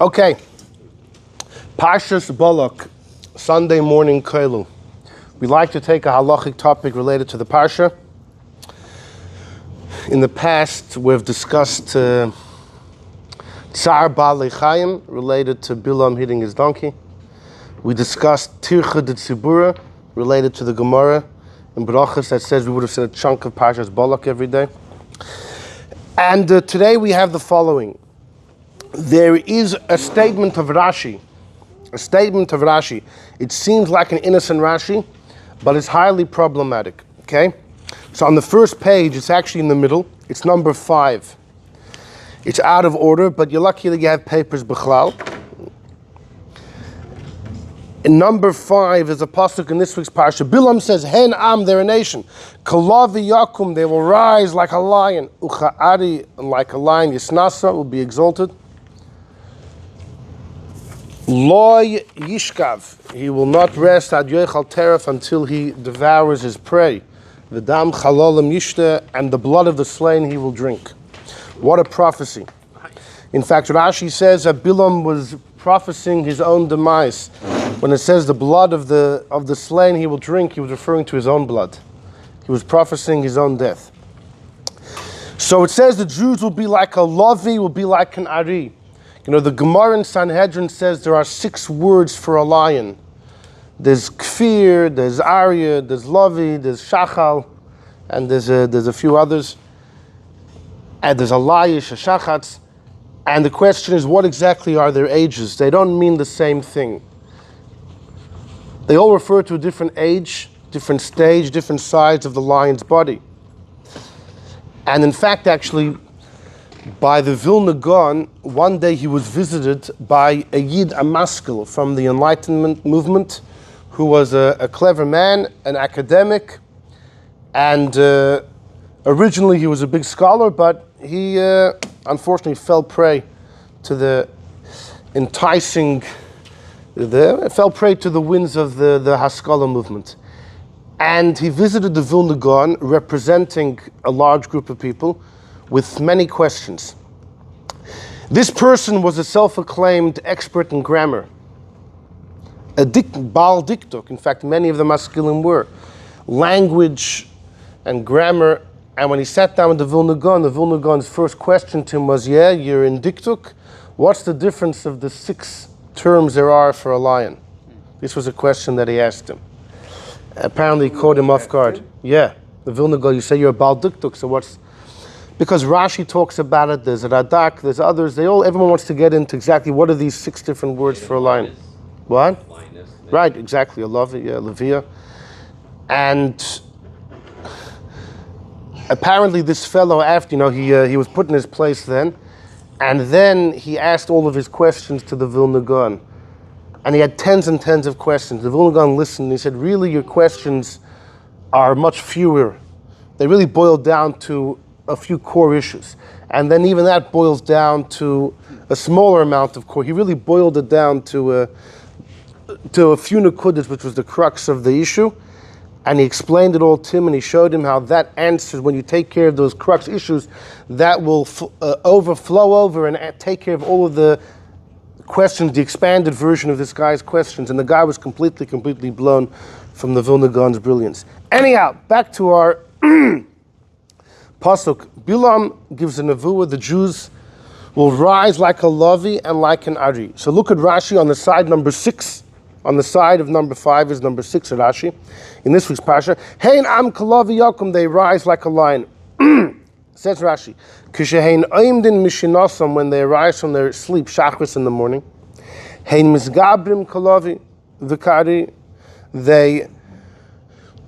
Okay, Parshas Balak, Sunday morning Kailu. We like to take a halachic topic related to the Parsha. In the past, we've discussed Tsar Baalei Chayim related to Bilam hitting his donkey. We discussed Tircha de Tzibura related to the Gemara in Brachos that says we would have said a chunk of Parshas Balak every day. And today we have the following. There is a statement of Rashi. It seems like an innocent Rashi, but it's highly problematic. Okay? So on the first page, it's actually in the middle. It's number 5. It's out of order, but you're lucky that you have papers b'chlal. In number 5 is a pasuk in this week's parsha. Bilam says, "Hen am, they're a nation. Kalavi yakum, they will rise like a lion. Ucha'ari, like a lion. Yisnasa will be exalted. Loy yishkav, he will not rest ad yochal teref until he devours his prey. V'dam chalolim yishte, and the blood of the slain he will drink." What a prophecy! In fact, Rashi says that Bilam was prophesying his own demise. When it says the blood of the slain he will drink, he was referring to his own blood. He was prophesying his own death. So it says the Jews will be like a lavi, will be like an ari. You know, the Gemara in Sanhedrin says there are 6 words for a lion. There's kfir, there's arya, there's lavi, there's shachal, and there's a few others. And there's a layish, a shachatz. And the question is, what exactly are their ages? They don't mean the same thing. They all refer to a different age, different stage, different size of the lion's body. And in fact, actually, by the Vilna Gaon, one day he was visited by a Yid, a maskil from the Enlightenment movement, who was a clever man, an academic, and originally he was a big scholar, but he unfortunately fell prey to the enticing, fell prey to the winds of the Haskalah movement. And he visited the Vilna Gaon representing a large group of people with many questions. This person was a self-acclaimed expert in grammar, a Baal Diktuk. In fact, many of the Maskilim were. Language and grammar. And when he sat down with the Vilna Gaon's first question to him was, "Yeah, you're in Diktuk. What's the difference of the 6 terms there are for a lion?" This was a question that he asked him. Apparently he caught him off guard. Yeah, the Vilna Gaon, you say you're a Baal Diktuk, so what's... Because Rashi talks about it, there's Radak, there's others, everyone wants to get into exactly what are these 6 different words for a lion. What? Right, exactly, a Levia. And apparently this fellow, after, he was put in his place then, and then he asked all of his questions to the Vilna Gaon. And he had tens and tens of questions. The Vilna Gaon listened and he said, "Really, your questions are much fewer. They really boil down to a few core issues." And then even that boils down to a smaller amount of core. He really boiled it down to a few nekudas, which was the crux of the issue. And he explained it all to him, and he showed him how that answers, when you take care of those crux issues, that will overflow over and take care of all of the questions, the expanded version of this guy's questions. And the guy was completely blown from the Vilna Gaon's brilliance. Anyhow, back to our pasuk. Bilam gives a nevuah, the Jews will rise like a lavi and like an ari. So look at Rashi on the side number 6. On the side of number 5 is number 6 of Rashi. In this week's parsha, Hein am kalavi yakum, they rise like a lion. Says Rashi, Kishehein oimdin mishinasam, when they arise from their sleep, shachris in the morning. Hein misgabrim kalavi v'kari, they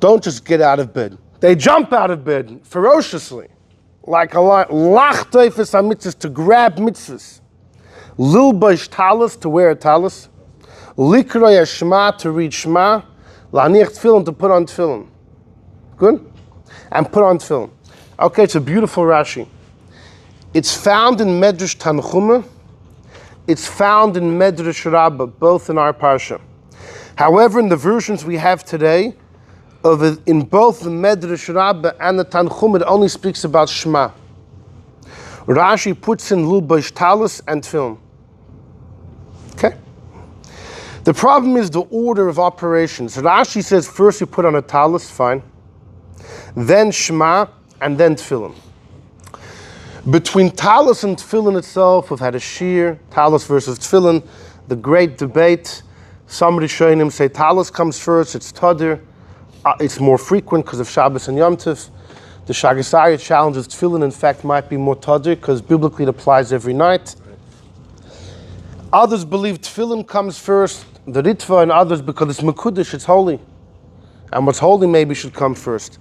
don't just get out of bed. They jump out of bed ferociously, like a lion. Lach teifes ha-mitzvahs, to grab mitzvahs. Lilbash talis, to wear a talis. Likroy Shema, to read Shema. La'aniach tefillin, to put on tefillin. Good? And put on tefillin. Okay, it's a beautiful Rashi. It's found in Medrash Tanchuma. It's found in Medrash Rabbah, both in our parsha. However, in the versions we have today, in both the Medrash Rabbah and the Tanchum, it only speaks about Shema. Rashi puts in Lublin, Talis and Tefillin. The problem is the order of operations. Rashi says first you put on a talis, fine, then Shema, and then Tefillin. Between Talis and Tefillin itself, we've had a shir, Talis versus Tefillin, the great debate. Some Rishonim say Talis comes first, it's Tadir, it's more frequent because of Shabbos and Yom Tov. The Shagasari challenges Tefillin, in fact, might be more Tadir because biblically it applies every night. Others believe Tefillin comes first, the Ritva, and others because it's Mekudesh, it's holy. And what's holy maybe should come first.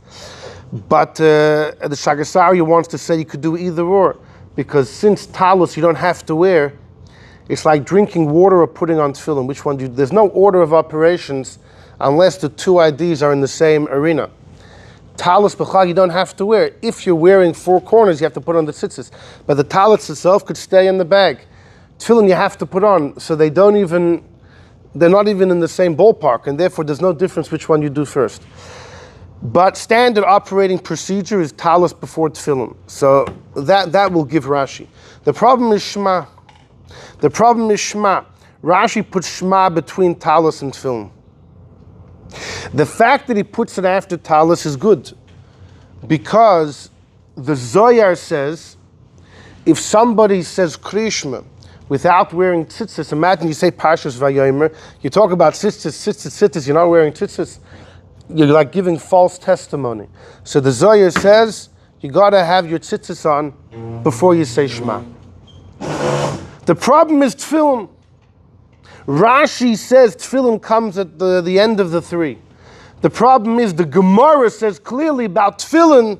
But the Shagasari wants to say you could do either or, because since Talis you don't have to wear, it's like drinking water or putting on Tefillin. Which one do you do? There's no order of operations unless the two IDs are in the same arena. Talis b'chag you don't have to wear. If you're wearing four corners, you have to put on the tzitzis. But the talis itself could stay in the bag. Tefillin you have to put on, so they're not even in the same ballpark, and therefore there's no difference which one you do first. But standard operating procedure is talis before tefillin. So that will give Rashi. The problem is Shema. Rashi puts Shema between talis and tefillin. The fact that he puts it after talis is good, because the Zohar says if somebody says Krishma without wearing tzitzis, imagine you say Parshas Vayomer, you talk about tzitzis, you're not wearing tzitzis. You're like giving false testimony. So the Zohar says you gotta have your tzitzis on before you say Shema. The problem is tefillin. Rashi says tefillin comes at the end of the three. The problem is the Gemara says clearly about tefillin,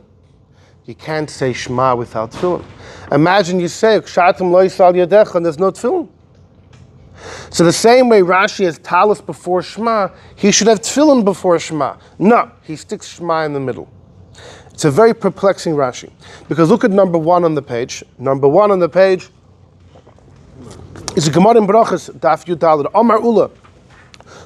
you can't say Shema without tefillin. Imagine you say Kshatim lo yisal yadecha and there's no tefillin. So the same way Rashi has talis before Shema, he should have tefillin before Shema. No, he sticks Shema in the middle. It's a very perplexing Rashi. Because look at number one on the page. Number one on the page is a Gemara in Brachos, Daf Yud Daled. Omar Ula,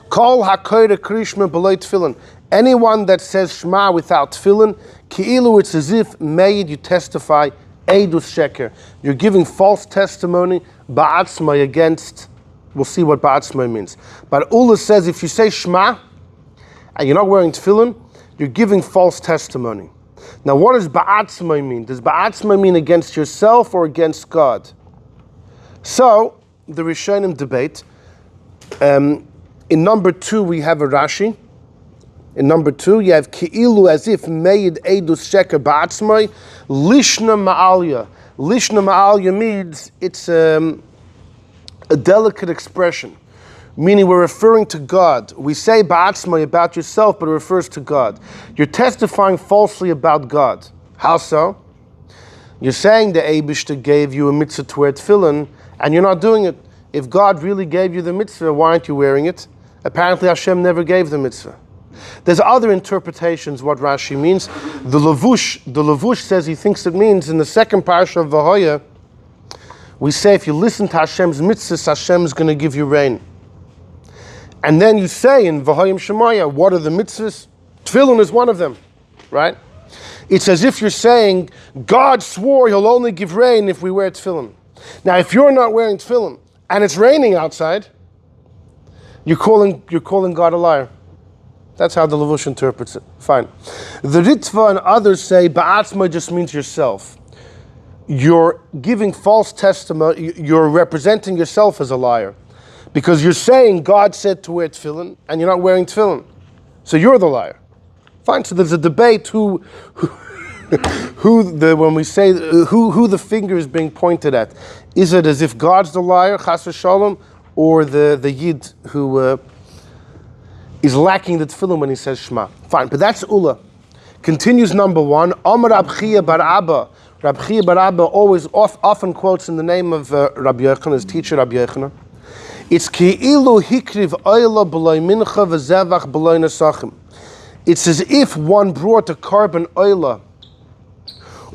Kol HaKoyre Krishma B'loi Tefillin. Anyone that says Shema without tefillin, Ki'ilu, it's as if made you testify, Eidus Sheker. You're giving false testimony, Ba'atzmai, against. We'll see what Ba'atzmai means. But Ula says if you say Shema and you're not wearing tefillin, you're giving false testimony. Now what does Ba'atzmai mean? Does Ba'atzmai mean against yourself or against God? So the Rishonim debate. In number two we have a Rashi. In number two you have Ki'ilu, as if made Eidus Sheker Ba'atzmai, Lishna Ma'alya. Lishna Ma'alya means it's a delicate expression, meaning we're referring to God. We say ba'atzmai about yourself, but it refers to God. You're testifying falsely about God. How so? You're saying the Eibishter gave you a mitzvah to wear tefillin, and you're not doing it. If God really gave you the mitzvah, why aren't you wearing it? Apparently Hashem never gave the mitzvah. There's other interpretations what Rashi means. The Levush says he thinks it means in the second parsha of Vahoya, we say if you listen to Hashem's mitzvahs, Hashem is going to give you rain. And then you say in V'hoyim Shemaya, what are the mitzvahs? Tefillin is one of them, right? It's as if you're saying, God swore he'll only give rain if we wear tefillin. Now if you're not wearing tefillin and it's raining outside, you're calling God a liar. That's how the Levush interprets it. Fine. The Ritva and others say, Ba'atzma just means yourself. You're giving false testimony, you're representing yourself as a liar. Because you're saying God said to wear tefillin, and you're not wearing tefillin. So you're the liar. Fine, so there's a debate when we say who the finger is being pointed at. Is it as if God's the liar, chas v'shalom, or the Yid who is lacking the tefillin when he says Shema? Fine, but that's Ula. Continues number one, Amar Rab Chiya bar Abba. Rab Chiya bar Abba often quotes in the name of Rabbi Yochanan, his teacher Rabbi Yochanan. It's Ki'ilu hikriv oyla b'loi mincha v'zevach b'loi nesachim. It's as if one brought a korban oyla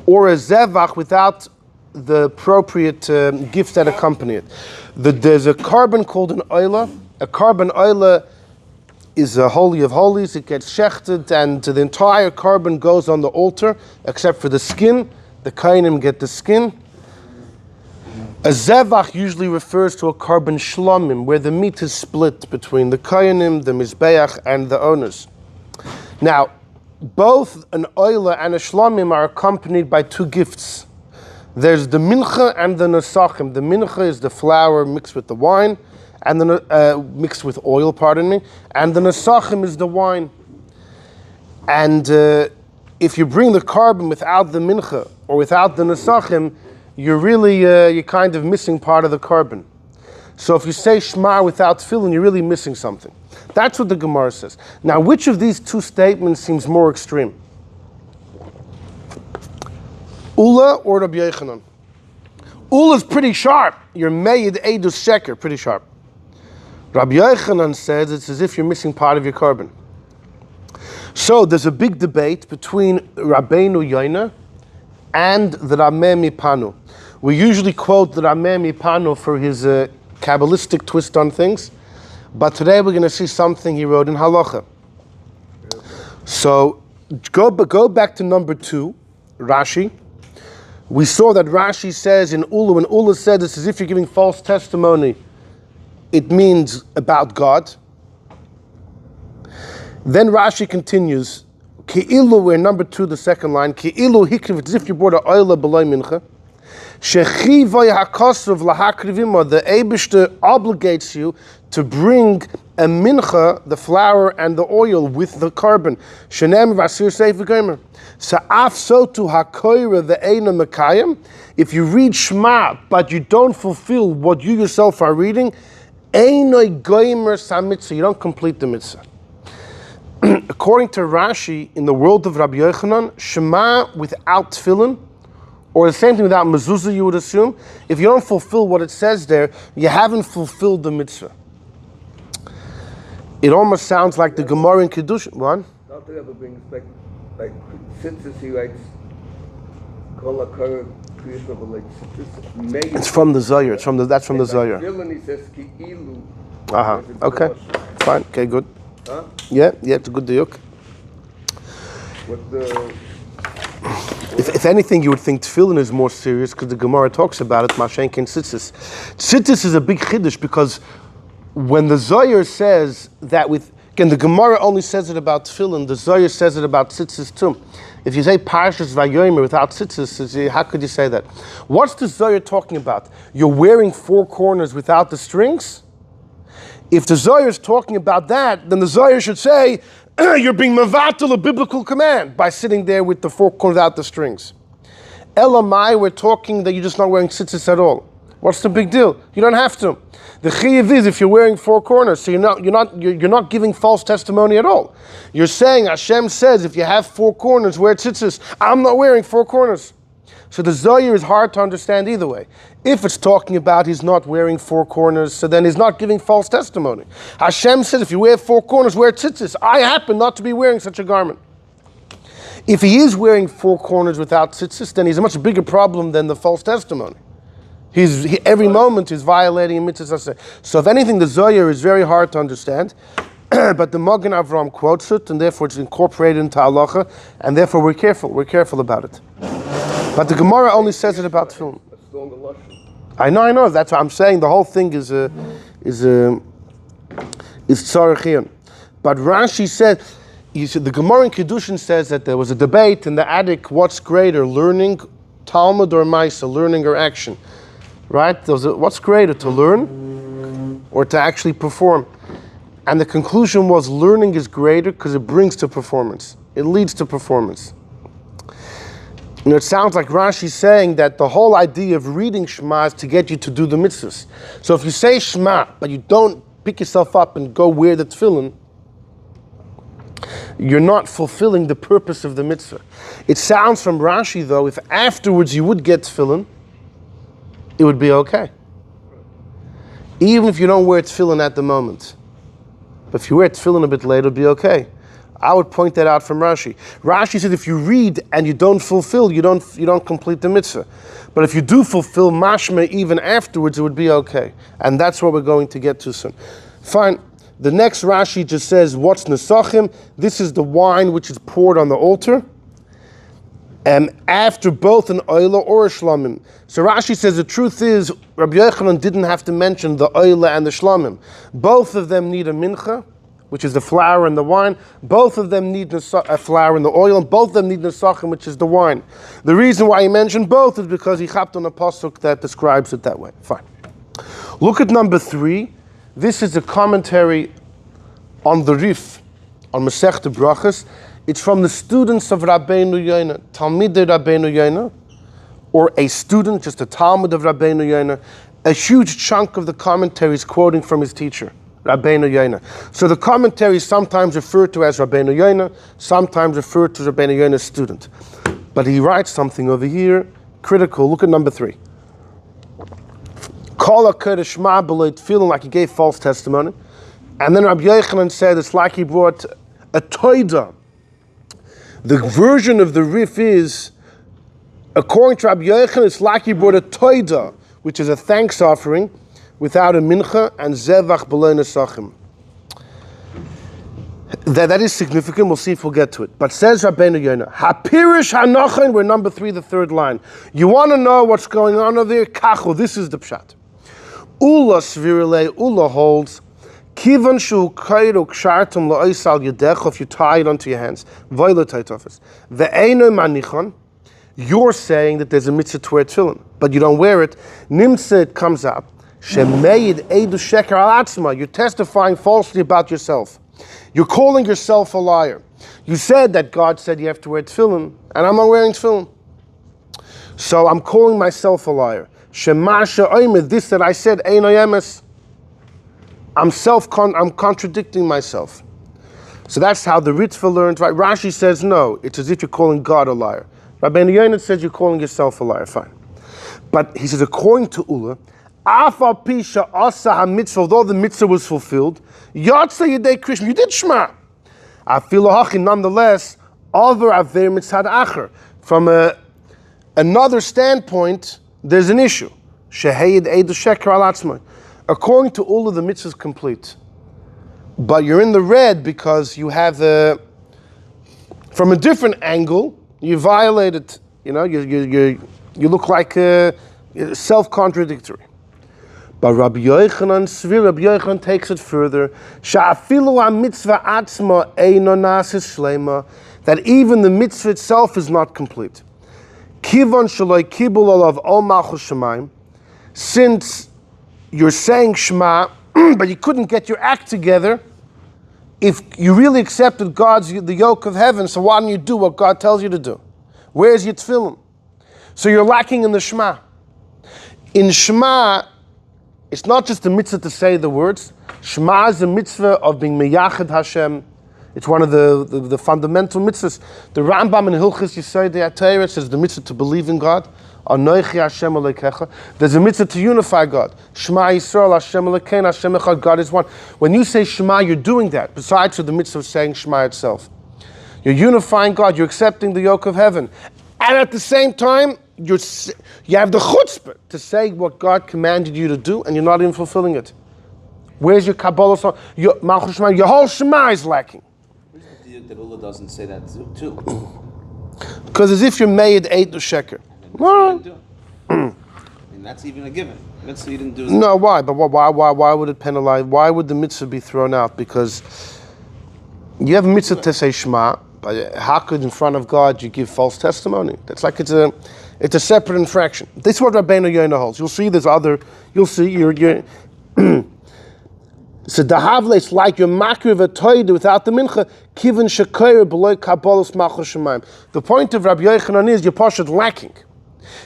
or a zevach without the appropriate gifts that accompany it. There's a korban called an oyla. A korban oyla is a holy of holies. It gets shechted, and the entire korban goes on the altar except for the skin. The kainim get the skin. A zevach usually refers to a korban shlomim, where the meat is split between the koyanim, the mizbeach, and the owners. Now, both an oila and a shlomim are accompanied by two gifts. There's the mincha and the nesachim. The mincha is the flour mixed with the wine, and mixed with oil, and the nesachim is the wine. And if you bring the korban without the mincha or without the nesachim, you're kind of missing part of the korban. So if you say Shema without tefillin, you're really missing something. That's what the Gemara says. Now, which of these two statements seems more extreme? Ula or Rabbi Yochanan? Ula is pretty sharp. You're meyid edus sheker, pretty sharp. Rabbi Yochanan says it's as if you're missing part of your korban. So there's a big debate between Rabbeinu Yoina and the Rameh Mipanu. We usually quote the Rameh Mipanu for his Kabbalistic twist on things, but today we're going to see something he wrote in Halacha. So go back to number 2, Rashi. We saw that Rashi says in Ula, when Ula said it's as if you're giving false testimony, it means about God. Then Rashi continues, Ki'ilu, we're number 2, the second line, Ki'ilu hikriv, it's as if you brought a oila b'loi mincha. Shechivoy hakosov lahakrivimo, the Eibishter obligates you to bring a mincha, the flour and the oil with the korban. Shenem v'asir sefer gomer. Sa'af sotu hakoira the eina mekayim. If you read Shema, but you don't fulfill what you yourself are reading, einoi gomer sa mitzvah, you don't complete the mitzvah. According to Rashi, in the world of Rabbi Yochanan, Shema without tefillin, or the same thing without mezuzah, you would assume, if you don't fulfill what it says there, you haven't fulfilled the mitzvah. It almost sounds like the Gemara in Kedushin. What? Don't think ever brings back, like, since he writes, Kol HaKorah, creation of a like, it's from the Zohar. That's from the Zohar. Villain, he says, Ki'ilu. Okay. Fine. Okay, good. Huh? Yeah, it's a good diuk. If anything, you would think tefillin is more serious because the Gemara talks about it. Mashenkin tzitzis. Tzitzis is a big chiddush because when the Zohar says that the Gemara only says it about tefillin, the Zohar says it about tzitzis too. If you say Parshas Vayomer without tzitzis, how could you say that? What's the Zohar talking about? You're wearing 4 corners without the strings? If the Zohar is talking about that, then the Zohar should say, you're being mevatel, a biblical command, by sitting there with the 4 corners without the strings. Elamai, we're talking that you're just not wearing tzitzis at all. What's the big deal? You don't have to. The chiyuv is if you're wearing 4 corners, so you're not giving false testimony at all. You're saying Hashem says if you have 4 corners, wear tzitzis. I'm not wearing 4 corners. So the Zohar is hard to understand either way. If it's talking about he's not wearing 4 corners, so then he's not giving false testimony. Hashem says if you wear 4 corners, wear tzitzis. I happen not to be wearing such a garment. If he is wearing 4 corners without tzitzis, then he's a much bigger problem than the false testimony. Every moment he's violating a mitzvah. So if anything, the Zohar is very hard to understand, but the Magen Avraham quotes it, and therefore it's incorporated into halacha, and therefore we're careful about it. But the Gemara only says it about tefillin. I know. That's what I'm saying. The whole thing is tzarech. But Rashi said, the Gemara in Kedushin says that there was a debate in the attic. What's greater, learning Talmud or Maisa, learning or action? Right? What's greater, to learn or to actually perform? And the conclusion was learning is greater because it brings to performance. It leads to performance. It sounds like Rashi saying that the whole idea of reading Shema is to get you to do the mitzvahs. So if you say Shema, but you don't pick yourself up and go wear the tefillin, you're not fulfilling the purpose of the mitzvah. It sounds from Rashi, though, if afterwards you would get tefillin, it would be okay. Even if you don't wear tefillin at the moment. But if you wear tefillin a bit later, it'll be okay. I would point that out from Rashi. Rashi said if you read and you don't fulfill, you don't complete the mitzvah. But if you do fulfill mashma even afterwards, it would be okay. And that's what we're going to get to soon. Fine. The next Rashi just says, what's nesachim? This is the wine which is poured on the altar. after both an oila or a shlamim. So Rashi says the truth is Rabbi Yochanan didn't have to mention the oila and the shlamim. Both of them need a mincha, which is the flour and the wine. Both of them need a flour and the oil, and both of them need nesachim, which is the wine. The reason why he mentioned both is because he chapped on a pasuk that describes it that way. Fine. Look at number 3. This is a commentary on the Rif, on Masechta Brachos. It's from the students of Rabbeinu Yonah, Talmidei Rabbeinu Yonah, or a student, just a Talmud of Rabbeinu Yonah. A huge chunk of the commentary is quoting from his teacher, Rabbeinu Yonah. So the commentary is sometimes referred to as Rabbeinu Yonah, sometimes referred to Rabbeinu Yonah's student. But he writes something over here, critical. Look at number 3. Kol HaKodesh Shema b'lo Tefillin, like he gave false testimony. And then Rabbi Yochanan said it's like he brought a toida. The version of the Rif is, according to Rabbi Yochanan, it's like he brought a toida, which is a thanks offering, without a mincha, and zevach b'lo nesachim. That is significant. We'll see if we'll get to it. But says Rabbeinu Yonah, Hapirish Hanochen, we're number 3, the third line. You want to know what's going on over there? Kachu, this is the pshat. Ula svirele, Ula holds, Kivan shu kairu kshartum la'oisal yedech, if you tie it onto your hands, v'oila taitofis. Ve'eino manichon, you're saying that there's a mitzvah to wear tefillin, but you don't wear it. Nimsa, it comes out. Shemeid eidu sheker al atzma, you're testifying falsely about yourself. You're calling yourself a liar. You said that God said you have to wear tefillin, and I'm not wearing tefillin. So I'm calling myself a liar. Shema she'omer, this that I said, eino yemes. I'm contradicting myself. So that's how the Ritva learned, right? Rashi says no, it's as if you're calling God a liar. Rabbeinu Yonah says you're calling yourself a liar, fine. But he says, according to Ula, Afal Pisha Asa HaMitzvah, although the mitzvah was fulfilled, Yatsa Yedei Krishma, you did Shema. Afilohachin, nonetheless, Aver Aver Mitzad Acher. From another standpoint, there's an issue. Shehayid Eidu Sheker Al Atzmai. According to Ula, the mitzvah is complete. But you're in the red because you have from a different angle, you violated, you look like self-contradictory. But Rabbi Yochanan takes it further. That even the mitzvah itself is not complete. Since you're saying Shema, but you couldn't get your act together, if you really accepted the yoke of heaven, so why don't you do what God tells you to do? Where's your tefillin? So you're lacking in the Shema. In Shema, it's not just a mitzvah to say the words. Shema is a mitzvah of being meyachid Hashem. It's one of the fundamental mitzvahs. The Rambam in Hilchos Yesodei HaTorah says the mitzvah to believe in God. Anochi Hashem Elokecha. There's a mitzvah to unify God. Shema Yisrael Hashem Elokeinu Hashem Echad. God is one. When you say Shema, you're doing that. Besides for the mitzvah of saying Shema itself, you're unifying God. You're accepting the yoke of heaven, and at the same time, you have the chutzpah to say what God commanded you to do, and you're not even fulfilling it. Where's your Kabbalah? Your whole Shema is lacking. Where's the deal that Allah doesn't say that too? Because as if you're made eight to sheker. And that's even a given. Mitzvah you didn't do. No, why? But why would it penalize? Why would the mitzvah be thrown out? Because you have a mitzvah to say Shema, but how could in front of God you give false testimony? That's like it's a separate infraction. This is what Rabbeinu Yonah holds. You'll see there's other. You'll see you're so dahavle, it's like you're makriv a toida without the mincha. Kiven shekoyer below kabbalas malchus shemaim. The point of Rabbi Yochanan is you're partially lacking.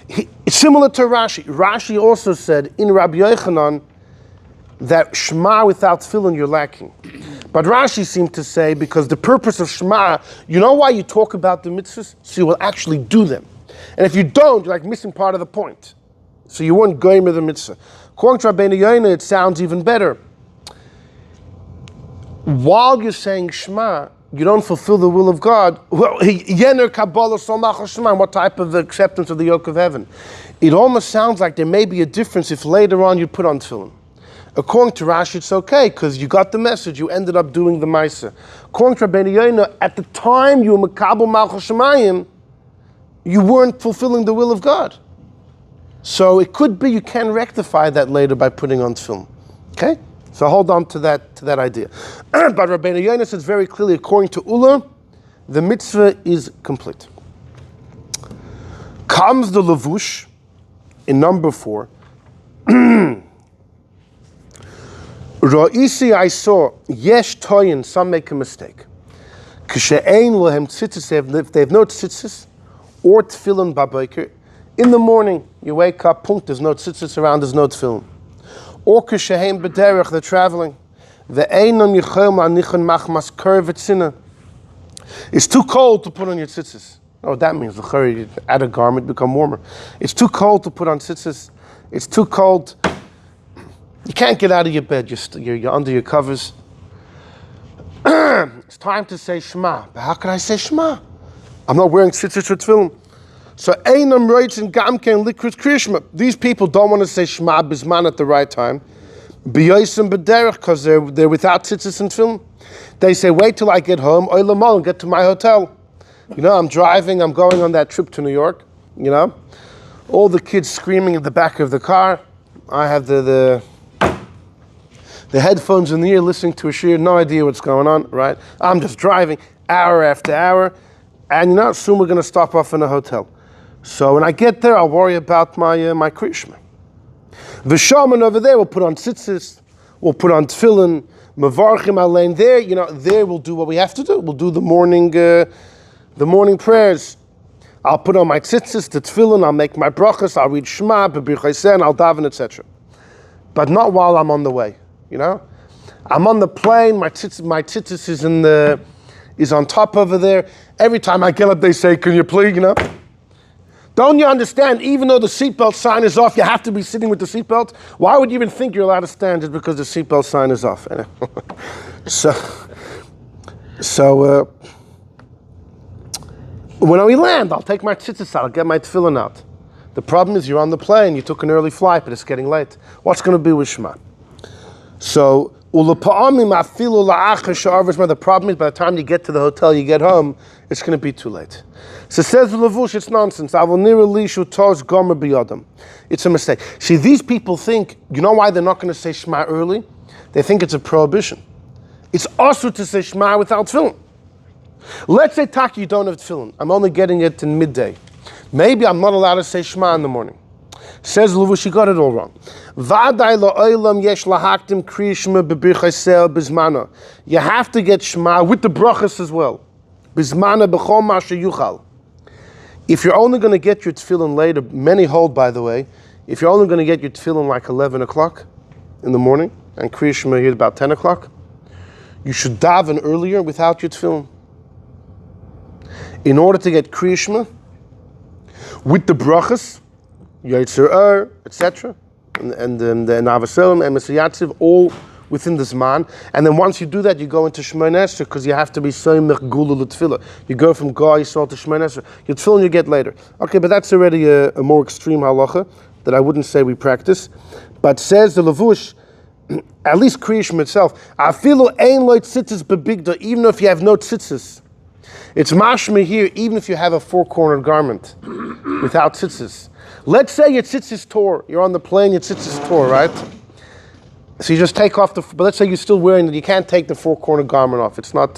It's similar to Rashi. Rashi also said in Rabbi Yochanan that Shema without tefillin you're lacking. But Rashi seemed to say because the purpose of Shema, you know why you talk about the mitzvahs? So you will actually do them. And if you don't, you're like missing part of the point. So you weren't going with the mitzvah. According to Rabbeinu Yonah, it sounds even better. While you're saying Shema, you don't fulfill the will of God. Well, Yener Kabbalah Solmachal Shema, what type of acceptance of the yoke of heaven? It almost sounds like there may be a difference if later on you put on tefillin. According to Rashi, it's okay, because you got the message, you ended up doing the Maisa. According to Rabbeinu Yonah, at the time you were Makabel Malchus Shemayim, you weren't fulfilling the will of God. So it could be you can rectify that later by putting on tefillin. Okay? So hold on to that idea. But Rabbeinu Yonah says very clearly, according to Ula, the mitzvah is complete. Comes the levush in number 4. Ra'isi, I saw, yesh toyin, some make a mistake. K'she'ein lehem tzitzis, if they have no tzitzis, or tefillin b'boker, in the morning, you wake up, punk, there's no tzitzis around, there's no tefillin. Or k'she'ein b'derech, they're traveling. Ve'einam yichom la'nichon machmas kur v'tzina. It's too cold to put on your tzitzis. Oh, that means you add a garment, become warmer. It's too cold to put on tzitzis. It's too cold. You can't get out of your bed. You're under your covers. It's time to say Shema. But how can I say Shema? I'm not wearing tzitzis or tefillin. So einam roitzin gamken likrit krishma. These people don't want to say Shema bisman at the right time. B'yosim b'derech, because they're without tzitzis and tefillin. They say, wait till I get home, oilamol, and get to my hotel. You know, I'm driving, I'm going on that trip to New York, you know. All the kids screaming at the back of the car. I have the headphones in the ear listening to a shir, no idea what's going on, right? I'm just driving hour after hour, and you know, soon we're going to stop off in a hotel. So when I get there, I'll worry about my krishma. V'shaman over there, we'll put on tzitzis, we'll put on tefillin, mevarchim alein there, you know, there we'll do what we have to do. We'll do the morning prayers. I'll put on my tzitzis, the tefillin, I'll make my brachos, I'll read Shema, B'Choseh, I'll daven, etc. But not while I'm on the way, you know? I'm on the plane, my tzitzis is on top over there. Every time I get up, they say, can you please, you know? Don't you understand, even though the seatbelt sign is off, you have to be sitting with the seatbelt? Why would you even think you're allowed to stand just because the seatbelt sign is off? So when we land, I'll take my tzitzis out, I'll get my tefillin out. The problem is you're on the plane, you took an early flight, but it's getting late. What's going to be with Shema? So, the problem is by the time you get to the hotel, you get home, it's going to be too late. So says the Levush, it's nonsense. It's a mistake. See, these people think, you know why they're not going to say Shema early? They think it's a prohibition. It's also to say Shema without tefillin. Let's say, Taki, you don't have tefillin. I'm only getting it in midday. Maybe I'm not allowed to say Shema in the morning. Says Levush, you got it all wrong. You have to get Shema with the brachos as well. If you're only going to get your tefillin later, many hold, by the way, if you're only going to get your tefillin like 11 o'clock in the morning, and Kriya Shema here about 10 o'clock, you should daven earlier without your tefillin. In order to get Kriya Shema, with the brachos, Yetzer, etc., and the Navaselim and Mesiyatziv, all within the Zman. And then once you do that, you go into Shemoneh Esrei, because you have to be Soymech Gula L'Tefillah. You go from Goy Yisrael to Shemoneh Esrei. Your Tefillin you get later. Okay, but that's already a more extreme halacha that I wouldn't say we practice. But says the Levush, at least Kriya Shema itself, Afilu ein lo tzitzis bebigda, even if you have no tzitzis. It's mashma here, even if you have a four-cornered garment without tzitzis. Let's say your tzitzis tore. You're on the plane, your tzitzis tore, right? So you just take off but let's say you're still wearing it, you can't take the four-cornered garment off. It's not,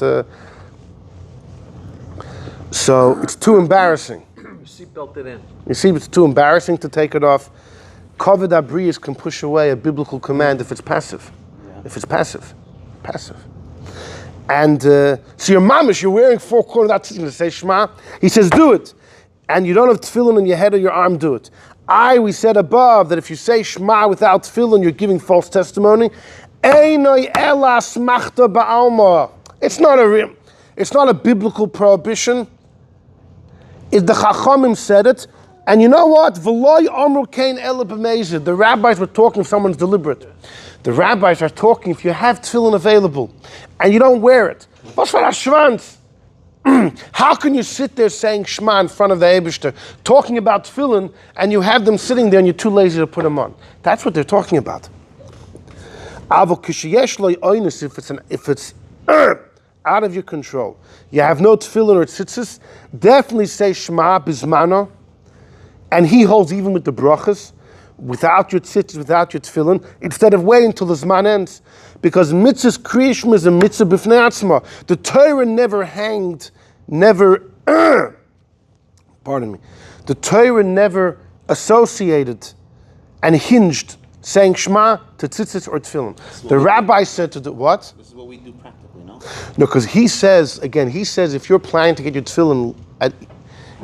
so it's too embarrassing. You seatbelt it in. You see, it's too embarrassing to take it off. Kavod Abriyas can push away a biblical command if it's passive. Yeah. If it's passive. And so your mamish, you're wearing four-cornered, that's going to say Shema. He says, do it. And you don't have tefillin in your head or your arm, do it. We said above that if you say Shema without tefillin, you're giving false testimony. It's not a biblical prohibition. The Chachamim said it. And you know what? The rabbis were talking if someone's deliberate. The rabbis are talking if you have tefillin available and you don't wear it. How can you sit there saying Shema in front of the Eibishter, talking about tefillin, and you have them sitting there and you're too lazy to put them on? That's what they're talking about. If it's out of your control, you have no tefillin or tzitzis, definitely say Shema Bismano, and he holds even with the brachos, without your tzitzis, without your tefillin, instead of waiting till the Zman ends. Because mitzvah's creation is a mitzvah b'fnei atzma. The Torah never hanged, pardon me, the Torah never associated and hinged saying Shema to tzitzis or tefillin. The rabbi said to the, what? This is what we do practically, no? No, because he says if you're planning to get your tefillin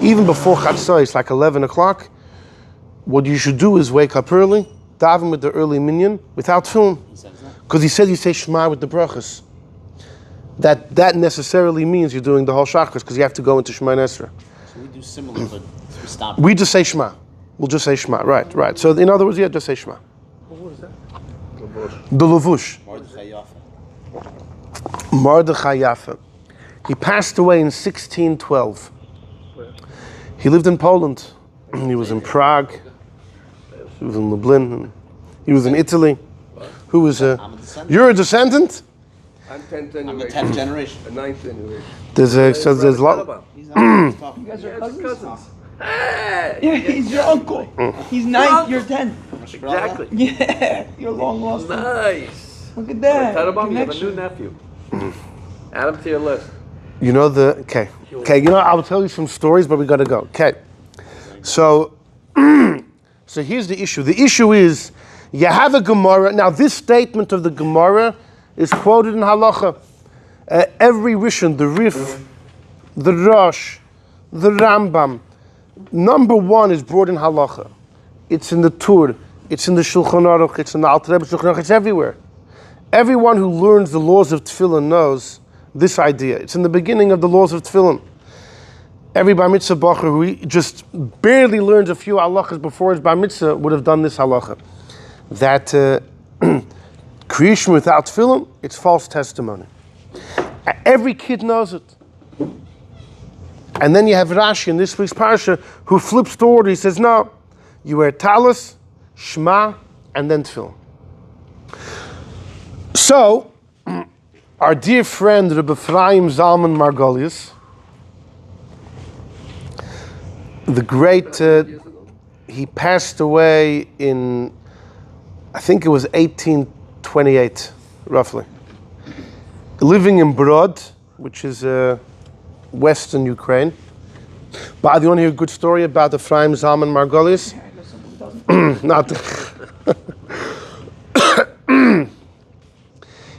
even before Chozeh, it's like 11 o'clock, what you should do is wake up early, daven with the early minyan without tefillin. Because he said you say Shema with the brachos. That necessarily means you're doing the whole shachris, because you have to go into Shema Esra. So we do similar, but we stop. We just say Shema. We'll just say Shema, right. So in other words, yeah, just say Shema. What is that? The Levush. Mordechai Yafa. He passed away in 1612. He lived in Poland. He was in Prague. He was in Lublin. He was in Italy. Who was I'm a descendant. You're a descendant? I'm 10th generation. I'm the 10th generation. A 9th generation. There's a lot. He's You guys are cousins. Yeah, he's your uncle. He's 9th, you're 10th. Exactly. Yeah, you're long lost. Nice. Look at that. Tadabam, you have a Connection. new nephew. Add him to your list. You know okay. I'll tell you some stories, but we got to go. Okay. So here's the issue. The issue is, you have a Gemara. Now, this statement of the Gemara is quoted in Halacha. Every Rishon, the Rif, the Rosh, the Rambam, number one is brought in Halacha. It's in the Tur, it's in the Shulchan Aruch, it's in the Alter Rebbe Shulchan Aruch, it's everywhere. Everyone who learns the laws of Tefillin knows this idea. It's in the beginning of the laws of Tefillin. Every Bar Mitzvah Bacher who just barely learns a few halachas before his Bar Mitzvah would have done this halacha. That creation without tefillin, it's false testimony. Every kid knows it. And then you have Rashi in this week's Parsha who flips the order. He says, no, you wear Talis, Shema, and then tefillin. So, our dear friend Rebbe Ephraim Zalman Margolius, the great, he passed away in, I think it was 1828, roughly. Living in Brod, which is western Ukraine. But you want to hear a good story about Ephraim Zalman Margolius? Not.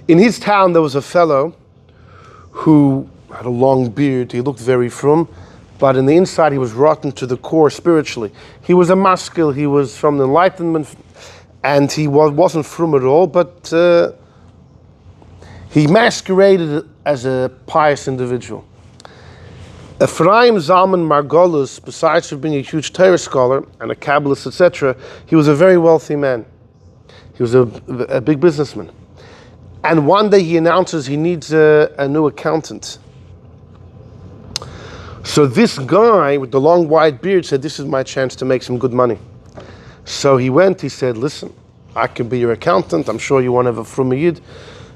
In his town, there was a fellow who had a long beard. He looked very frum, but in the inside, he was rotten to the core spiritually. He was a maskil. He was from the Enlightenment, and he wasn't frum at all, but he masqueraded as a pious individual. Ephraim Zalman Margolius, besides being a huge Torah scholar and a Kabbalist, etc., he was a very wealthy man. He was a big businessman. And one day he announces he needs a new accountant. So this guy with the long white beard said, this is my chance to make some good money. So he went, he said, listen, I can be your accountant, I'm sure you want to have a frum yid.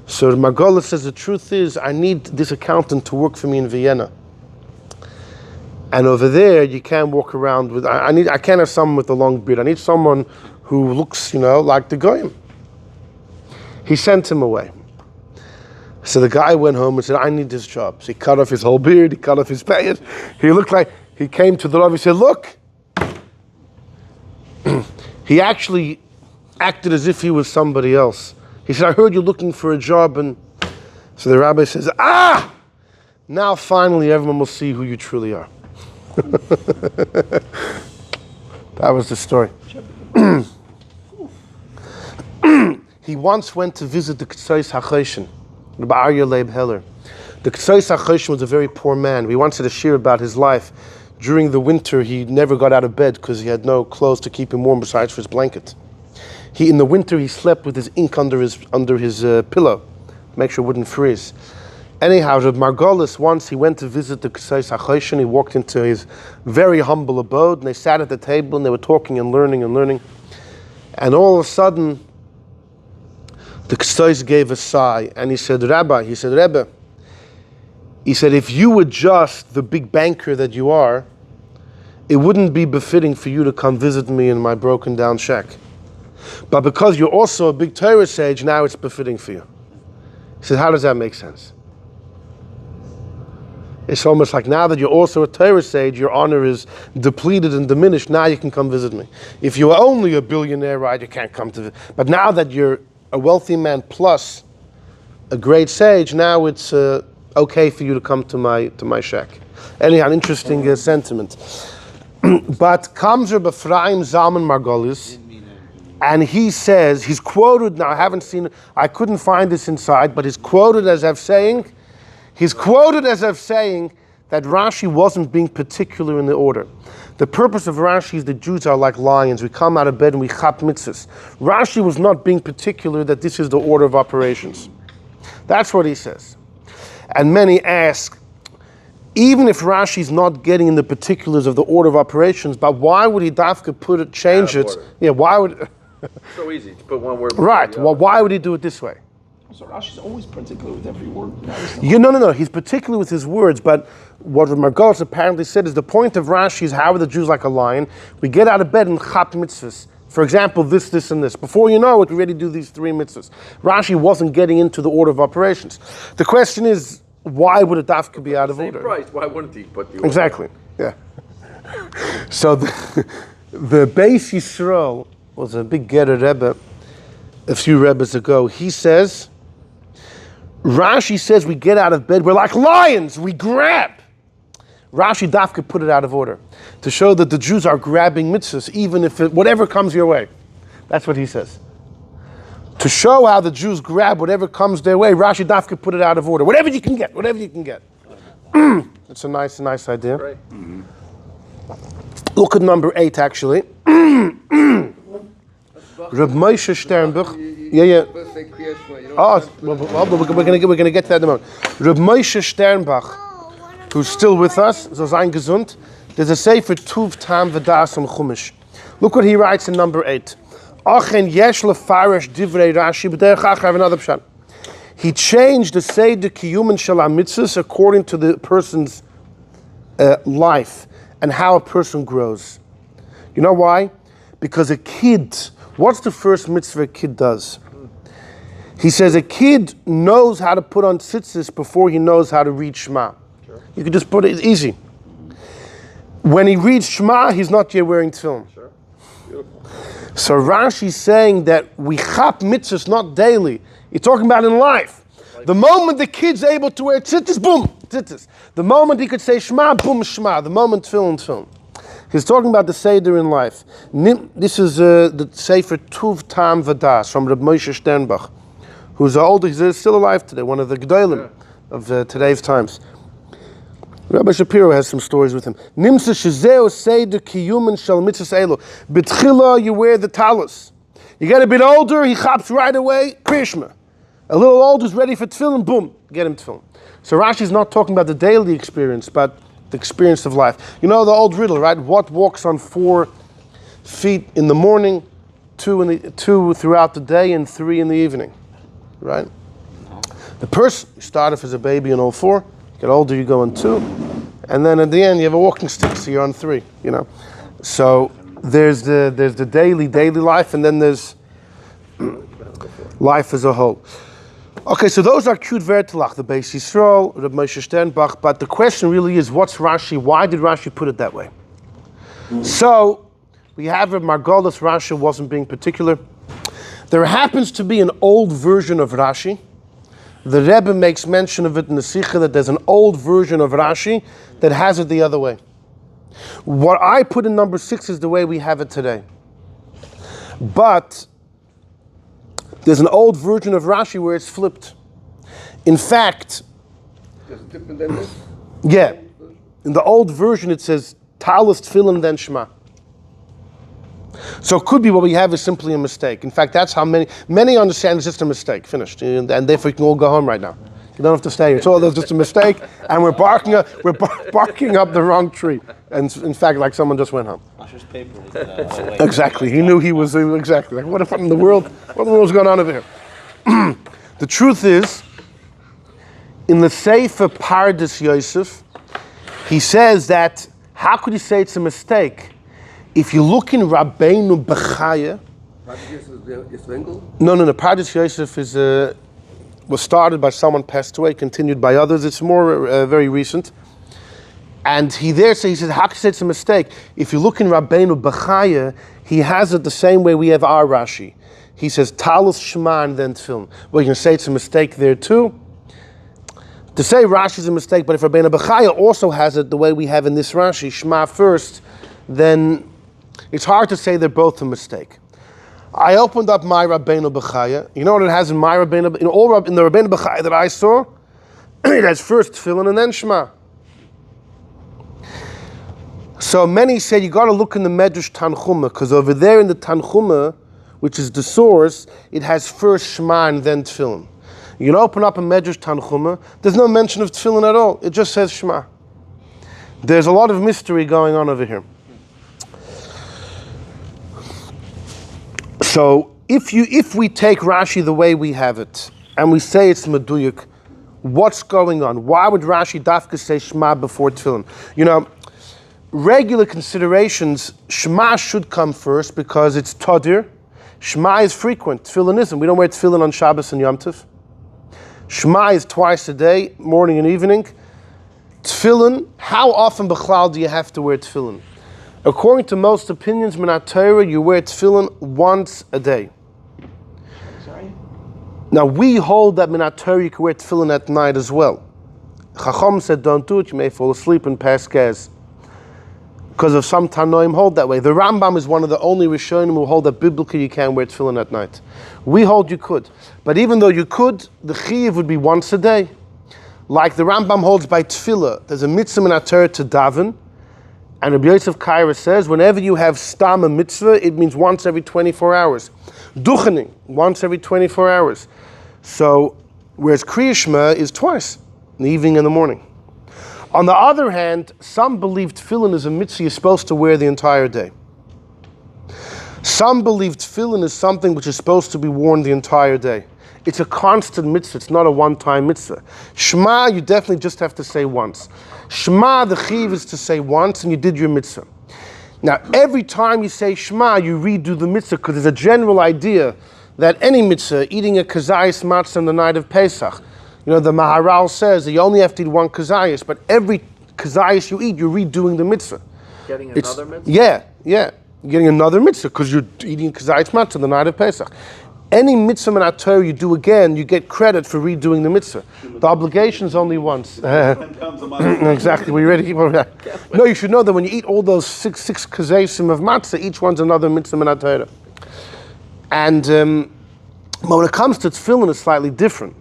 So Margolius says, the truth is, I need this accountant to work for me in Vienna. And over there, you can't walk around with, I can't have someone with a long beard. I need someone who looks, like the goyim. He sent him away. So the guy went home and said, I need this job. So he cut off his whole beard, he cut off his payas. He looked like, he came to the Rav, he said, look. He actually acted as if he was somebody else. He said, I heard you're looking for a job. And so the rabbi says, now finally everyone will see who you truly are. That was the story. He once went to visit the Chozeh HaChoshen, Rabbi Aryeh Leib Heller. The Chozeh HaChoshen was a very poor man. We once had a shir about his life. During the winter, he never got out of bed because he had no clothes to keep him warm besides for his blanket. In the winter, he slept with his ink under his pillow, to make sure it wouldn't freeze. Anyhow, Reb Margolius, once he went to visit the Chozeh HaChoshen, he walked into his very humble abode, and they sat at the table, and they were talking and learning. And all of a sudden, the Chozeh gave a sigh, and he said, Rebbe, He said, if you were just the big banker that you are, it wouldn't be befitting for you to come visit me in my broken down shack. But because you're also a big Torah sage, now it's befitting for you. He said, how does that make sense? It's almost like now that you're also a Torah sage, your honor is depleted and diminished. Now you can come visit me. If you were only a billionaire, right, you can't come to visit. But now that you're a wealthy man plus a great sage, now it's okay for you to come to my shack. Anyhow, an interesting sentiment. But comes Reb Ephraim Zalman Margolis, and he says, he's quoted, now I haven't seen it, I couldn't find this inside, but he's quoted as if saying that Rashi wasn't being particular in the order. The purpose of Rashi is that Jews are like lions. We come out of bed and we chap mitzvahs. Rashi was not being particular that this is the order of operations. That's what he says. And many ask, even if Rashi's not getting in the particulars of the order of operations, but why would he change it? Order. Yeah, why would... So easy to put one word. Right, well, why would he do it this way? So Rashi's always particular with every word. No. He's particular with his words, but what Margolis apparently said is the point of Rashi is how are the Jews like a lion? We get out of bed and chap mitzvahs. For example, this, and this. Before you know it, we already do these 3 mitzvahs. Rashi wasn't getting into the order of operations. The question is, why would a dafka be out of order? Price. Why wouldn't he put the order? Exactly, yeah. So the Beis Yisrael was a big Getter Rebbe a few Rebbes ago. He says, Rashi says we get out of bed, we're like lions, we grab. Rashi Dafka put it out of order to show that the Jews are grabbing mitzvahs, even if whatever comes your way. That's what he says. To show how the Jews grab whatever comes their way, Rashi Dafka put it out of order. Whatever you can get. It's a nice idea. Right. Mm-hmm. Look at number 8, actually. Reb Moshe Sternbuch. Yeah. Oh, we're going to get to that in a moment. Reb Moshe Sternbach, who's still with us, so sein gesund. There's a Sefer Tuv Tam V'das on Chumash. Look what he writes in number 8. Achen yesh lefarish divrei Rashi b'derech achar. I have another pshat. He changed the Seder Kiyumin Shel HaMitzvos according to the person's life and how a person grows. You know why? Because a kid, what's the first mitzvah a kid does? He says a kid knows how to put on tzitzis before he knows how to read Shema. Sure. You can just put it, it's easy. When he reads Shema, he's not yet wearing tefillin. Sure. Beautiful. So Rashi's saying that we chap mitzvahs not daily. You're talking about in life. The moment the kid's able to wear tzitzis, boom, tzitzis. The moment he could say Shema, boom, Shema. The moment tefillin. He's talking about the Seder in life. This is the Sefer Tuv Tam V'das from Reb Moshe Sternbach, who's he's still alive today, one of the Gedolim of today's times. Rabbi Shapiro has some stories with him. Nimsa shezeo Seder kiyumin shel mitzvahs elu. B'tchila you wear the talis. You get a bit older, he chaps right away, Krishma. A little older, is ready for tefillin, boom, get him tefillin. So Rashi's not talking about the daily experience, but the experience of life. You know the old riddle, right? What walks on 4 feet in the morning, 2 throughout the day, and 3 in the evening, right? The person, you start off as a baby on all 4, get older, you go on 2, and then at the end you have a walking stick, so you're on 3. You know, so there's the daily life, and then there's life as a whole. Okay, so those are cute vertelach, the Beis Yisrael, Reb Moshe Sternbach, but the question really is, what's Rashi? Why did Rashi put it that way? So, we have Reb Margolis, Rashi wasn't being particular. There happens to be an old version of Rashi. The Rebbe makes mention of it in the Sikha that there's an old version of Rashi that has it the other way. What I put in number 6 is the way we have it today. But there's an old version of Rashi where it's flipped. In fact, Is it different than this? yeah, in the old version it says Talis, Tefillin, then Shema. So it could be what we have is simply a mistake. In fact, that's how many understand it's just a mistake. Finished, and therefore you can all go home right now. You don't have to stay here. It's all just a mistake, and we're barking up the wrong tree. And in fact, like someone just went home. Usher's paper was Exactly. He knew he was exactly like, what in the world? What in the world's going on over here? The truth is, In the Sofer Parshas Yosef, he says that, how could he say it's a mistake? If you look in Rabbeinu Bechaya, no, Parshas Yosef was started by someone, passed away, continued by others. It's more very recent. And he says, how can you say it's a mistake? If you look in Rabbeinu Bechaya, he has it the same way we have our Rashi. He says, Talis, Shema, and then Tefillin. Well, you can say it's a mistake there too. To say Rashi is a mistake, but if Rabbeinu Bechaya also has it the way we have in this Rashi, Shema first, then it's hard to say they're both a mistake. I opened up my Rabbeinu Bechaya. You know what it has in my Rabbeinu? In the Rabbeinu Bechaya that I saw, it has first Tefillin and then Shema. So many say you got to look in the Medrash Tanchuma, because over there in the Tanchuma, which is the source, it has first Shema and then Tefillin. You can open up a Medrash Tanchuma, there's no mention of Tefillin at all. It just says Shema. There's a lot of mystery going on over here. So if we take Rashi the way we have it, and we say it's Meduyuk, what's going on? Why would Rashi dafka say Shema before Tefillin? You know, regular considerations, Shema should come first because it's Tadir. Shema is frequent, Tefillin isn't. We don't wear Tefillin on Shabbos and Yom Tov. Shema is twice a day, morning and evening. Tefillin, how often b'chlal do you have to wear Tefillin? According to most opinions, Minat Torah, you wear Tefillin once a day. Sorry? Now we hold that Minat Torah you can wear Tefillin at night as well. Chacham said don't do it, you may fall asleep and pass gas. Because of some Tanoim hold that way. The Rambam is one of the only Rishonim who hold that biblically you can't wear Tefillin at night. We hold you could. But even though you could, the Chiyuv would be once a day. Like the Rambam holds by Tefillah, there's a mitzvah in Torah to daven, and Rabbi Yosef Kaira says, whenever you have stam a mitzvah, it means once every 24 hours. Duchening, once every 24 hours. So, whereas Kriya Shema is twice, in the evening and the morning. On the other hand, some believe Tefillin is a mitzvah you're supposed to wear the entire day. Some believe Tefillin is something which is supposed to be worn the entire day. It's a constant mitzvah, it's not a one-time mitzvah. Shema, you definitely just have to say once. Shema, the chiv is to say once, and you did your mitzvah. Now, every time you say Shema, you redo the mitzvah, because there's a general idea that any mitzvah, eating a kazayas matzah on the night of Pesach, you know, the Maharal says that you only have to eat one kazayas, but every kazayas you eat, you're redoing the mitzvah. Getting another mitzvah? Yeah. You're getting another mitzvah, because you're eating kazayas matzah on the night of Pesach. Any mitzvah Minat Torah you do again, you get credit for redoing the mitzvah. The obligation is only once. Exactly. Were you ready to keep on that? No, you should know that when you eat all those six kazesim of matzah, each one's another mitzvah Minat Torah. And but when it comes to tefillin, it's slightly different.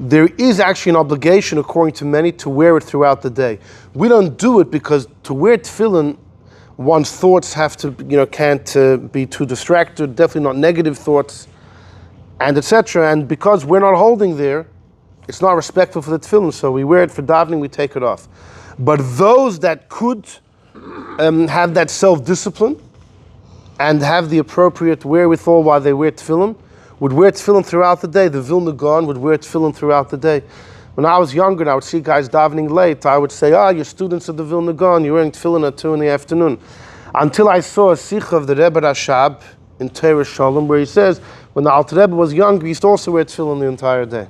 There is actually an obligation, according to many, to wear it throughout the day. We don't do it because to wear tefillin, one's thoughts have to, can't be too distracted. Definitely not negative thoughts. And etc. And because we're not holding there, it's not respectful for the tefillin, so we wear it for davening, we take it off. But those that could have that self-discipline and have the appropriate wherewithal while they wear tefillin, would wear tefillin throughout the day. The Vilna Gaon would wear tefillin throughout the day. When I was younger and I would see guys davening late, I would say, you're students of the Vilna Gaon, you're wearing tefillin at 2 p.m. Until I saw a sikh of the Rebbe Rashab in Torah Shalom, where he says, when the Alter Rebbe was younger, he used to also wear tefillin the entire day.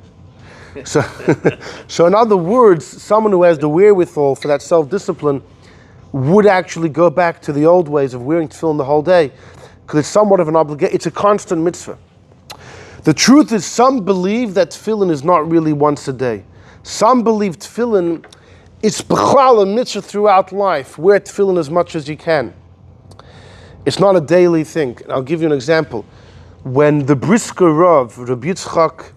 So in other words, someone who has the wherewithal for that self-discipline would actually go back to the old ways of wearing tefillin the whole day, because it's somewhat of an obligation. It's a constant mitzvah. The truth is, some believe that tefillin is not really once a day. Some believe tefillin is b'chlal a mitzvah throughout life. Wear tefillin as much as you can. It's not a daily thing. I'll give you an example. When the Brisker Rav, Rabbi Yitzchak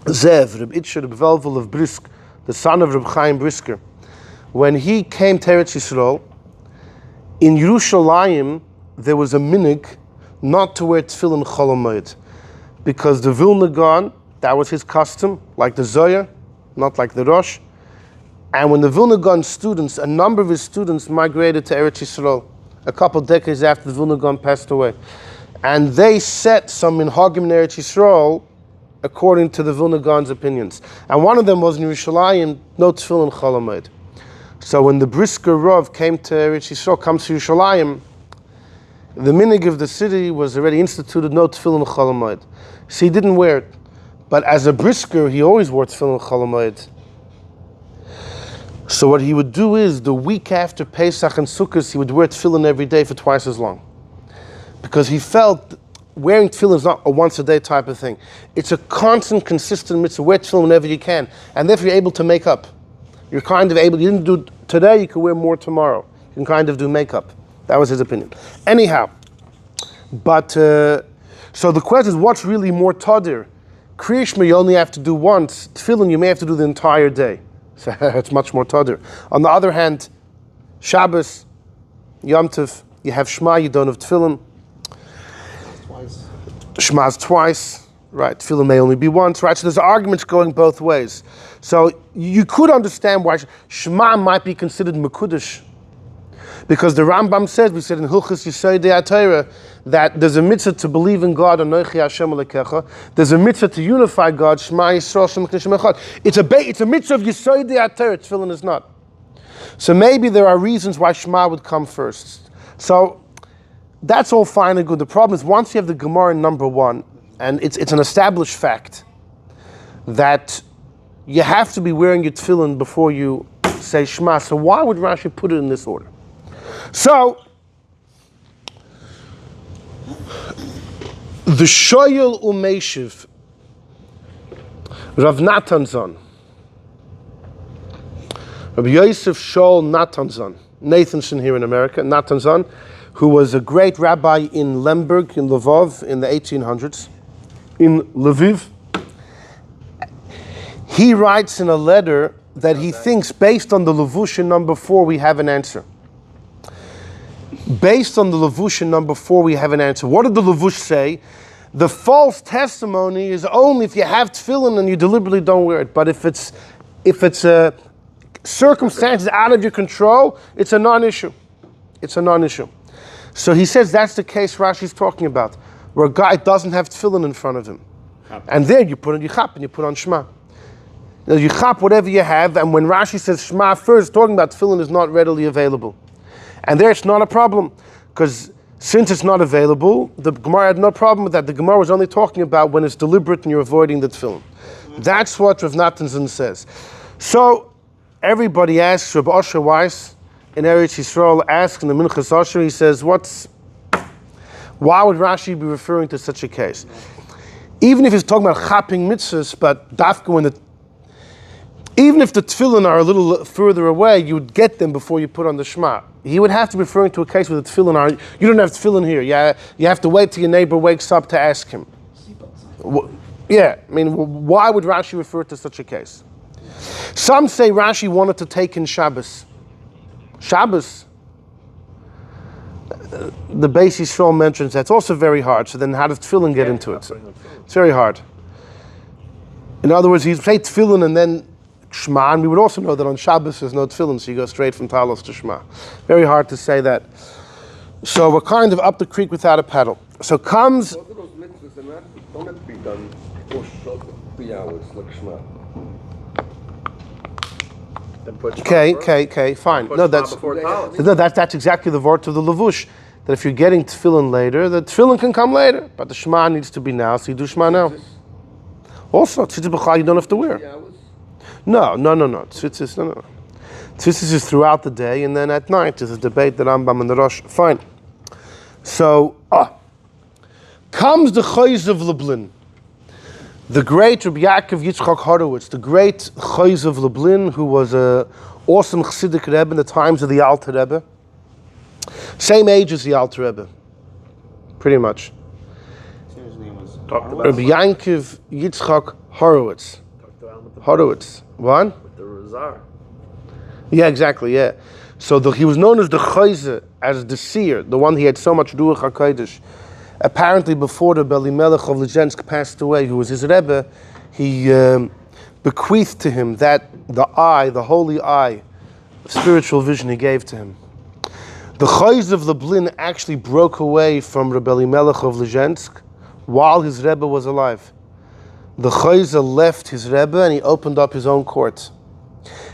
Zev, Rabbi Itcher, Rabbi Velvel of Brisk, the son of Rabbi Chaim Brisker, when he came to Eretz Yisrael, in Yerushalayim, there was a minig not to wear tefillin chol hamoed, because the Vilna Gaon, that was his custom, like the Zoya, not like the Rosh. And when the Vilna Gaon students, a number of his students migrated to Eretz Yisrael, a couple decades after the Vilna Gaon passed away. And they set some minhagim in Eretz Yisrael, according to the Vilna Gaon's opinions. And one of them was in Yerushalayim, no tefillin chol hamoed. So when the Brisker Rav came to Eretz Yisrael, comes to Yerushalayim, the minig of the city was already instituted, no tefillin chol hamoed. So he didn't wear it. But as a Brisker, he always wore tefillin chol hamoed. So what he would do is, the week after Pesach and Sukkot, he would wear tefillin every day for twice as long. Because he felt wearing tefillin is not a once a day type of thing. It's a constant, consistent mitzvah. Wear tefillin whenever you can. And therefore you're able to make up. You're kind of able, you didn't do today, you can wear more tomorrow. You can kind of do makeup. That was his opinion. Anyhow, but, so the question is, what's really more tadir? Kriya Shema you only have to do once. Tefillin you may have to do the entire day. So it's much more tadir. On the other hand, Shabbos, Yom Tov, you have Shema, you don't have tefillin. Shema's twice, right? Tefillin may only be once, right? So there's arguments going both ways. So you could understand why Shema might be considered Mekudesh. Because the Rambam says, we said in Hilchos Yesodei HaTorah, that there's a mitzvah to believe in God, Anochi Hashem Elokecha. There's a mitzvah to unify God, Shema Yisrael Shem Hashem Echad. It's a mitzvah of Yesodei HaTorah, tefillin is not. So maybe there are reasons why Shema would come first. So that's all fine and good. The problem is, once you have the Gemara in number one, and it's an established fact that you have to be wearing your tefillin before you say Shema. So why would Rashi put it in this order? So the Shoyel Umeshiv, Rav Natanzon, Rabbi Yosef Shol Natanzon, Nathanson here in America, Natanzon, who was a great rabbi in Lemberg, in Lvov, in the 1800s, in Lviv. He writes in a letter that he thinks, based on the Levush in number 4, we have an answer. Based on the Levush in number 4, we have an answer. What did the Levush say? The false testimony is only if you have tefillin and you deliberately don't wear it. But if it's circumstances out of your control, it's a non-issue. It's a non-issue. So he says that's the case Rashi's talking about, where a guy doesn't have tefillin in front of him. And there you put on yichap and you put on Shema. Now you chap whatever you have, and when Rashi says Shema first, talking about tefillin is not readily available. And there it's not a problem, because since it's not available, the Gemara had no problem with that. The Gemara was only talking about when it's deliberate and you're avoiding the tefillin. That's what Rav Natanson says. So everybody asks, Rav Osher Weiss in Eretz Yisrael asks in the Minchas Osher, he says, why would Rashi be referring to such a case? Even if he's talking about chapping mitzvahs, but dafka when even if the tefillin are a little further away, you would get them before you put on the Shema. He would have to be referring to a case where the tefillin are, you don't have tefillin here. You have to wait till your neighbor wakes up to ask him. Yeah, I mean, why would Rashi refer to such a case? Some say Rashi wanted to take in Shabbos. Shabbos, the Beis Yisrael mentions that's also very hard. So then how does tefillin get into it? It's very hard. In other words, he'd say tefillin and then Shema, and we would also know that on Shabbos there's no tefillin, so you go straight from Talis to Shema. Very hard to say that. So we're kind of up the creek without a paddle. So comes... Both of those mitzvahs don't have to be done for 3 hours, like Shema. Then put Shema first. Okay, fine. Put No, Shema that's before Talis. no, that's exactly the word of the Levush. That if you're getting tefillin later, the tefillin can come later, but the Shema needs to be now, so you do Shema now. Also, tzitzis b'chal you don't have to wear. 3 hours? No. Tzitzis, no. Tzitzis is throughout the day, and then at night there's a debate, the Rambam and the Rosh. Fine. So, comes the Chozeh of Lublin, the great Rabbi Yaakov Yitzchak Horowitz, the great Chozeh of Lublin, who was an awesome Chassidic Rebbe in the times of the Alter Rebbe. Same age as the Alter Rebbe, pretty much. His name was Rabbi Yaakov Yitzchak Horowitz. Horowitz. What? With the Razar. Yeah, exactly, yeah. So he was known as the Chozeh, as the seer, the one he had so much Ruach HaKodesh. Apparently before the Beli Melech of Lezhensk passed away, who was his Rebbe, he bequeathed to him that the holy eye, spiritual vision he gave to him. The Chozeh of Lublin actually broke away from Rebbe Elimelech of Lezhensk while his Rebbe was alive. the Chozeh left his Rebbe and he opened up his own court.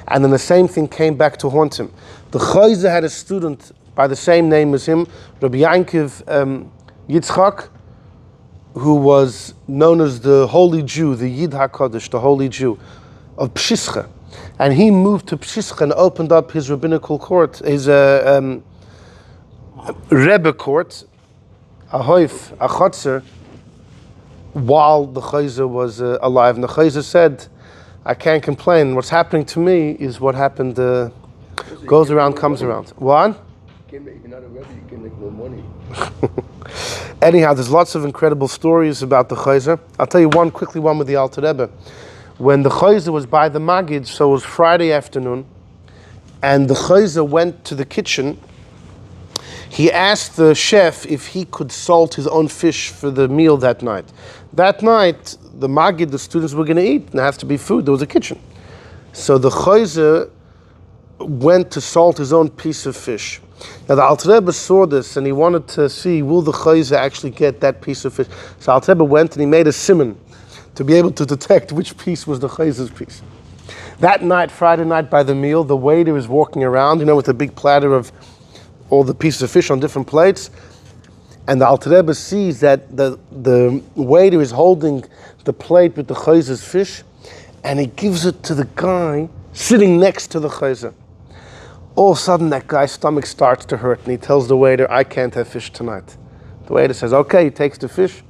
And then the same thing came back to haunt him. The Chozeh had a student by the same name as him, Rabbi Yankiv Yitzchak, who was known as the Holy Jew, the Yid HaKadosh, the Holy Jew of Pshischa. And he moved to Pshischa and opened up his rabbinical court, his Rebbe court, a chotzer, while the Chozeh was alive. And the Chozeh said, I can't complain. What's happening to me is what happened, goes around, comes around. What? You're not a Rebbe, you can make more money. Anyhow, there's lots of incredible stories about the Chozeh. I'll tell you one with the Alter Rebbe. When the Chozeh was by the Magid, so it was Friday afternoon, and the Chozeh went to the kitchen. He asked the chef if he could salt his own fish for the meal that night. That night, the Magid, the students were going to eat, and there has to be food. There was a kitchen. So the Chozeh went to salt his own piece of fish. Now the Alter Rebbe saw this and he wanted to see, will the Chozeh actually get that piece of fish? So Alter Rebbe went and he made a siman to be able to detect which piece was the Chozeh's piece. That night, Friday night by the meal, the waiter is walking around, with a big platter of all the pieces of fish on different plates. And the Alter Rebbe sees that the waiter is holding the plate with the Chozeh's fish, and he gives it to the guy sitting next to the Chozeh. All of a sudden, that guy's stomach starts to hurt, and he tells the waiter, I can't have fish tonight. The waiter says, okay, he takes the fish,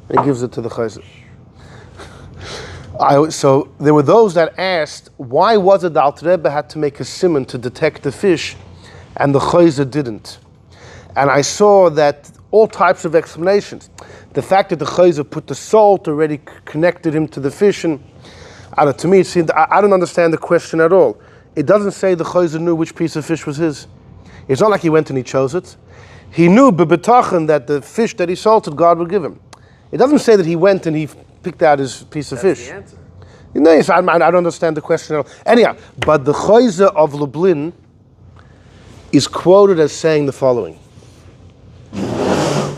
and he gives it to the Chozeh. So there were those that asked, why was it the Alter Rebbe had to make a siman to detect the fish, and the Chozeh didn't? And I saw that all types of explanations. The fact that the Chozeh put the salt already connected him to the fish, and to me it seemed, I don't understand the question at all. It doesn't say the Chozeh knew which piece of fish was his. It's not like he went and he chose it. He knew b'betachan that the fish that he salted, God would give him. It doesn't say that he went and he picked out his piece of fish. The answer. Yes, I don't understand the question at all. Anyhow, but the Chozeh of Lublin is quoted as saying the following.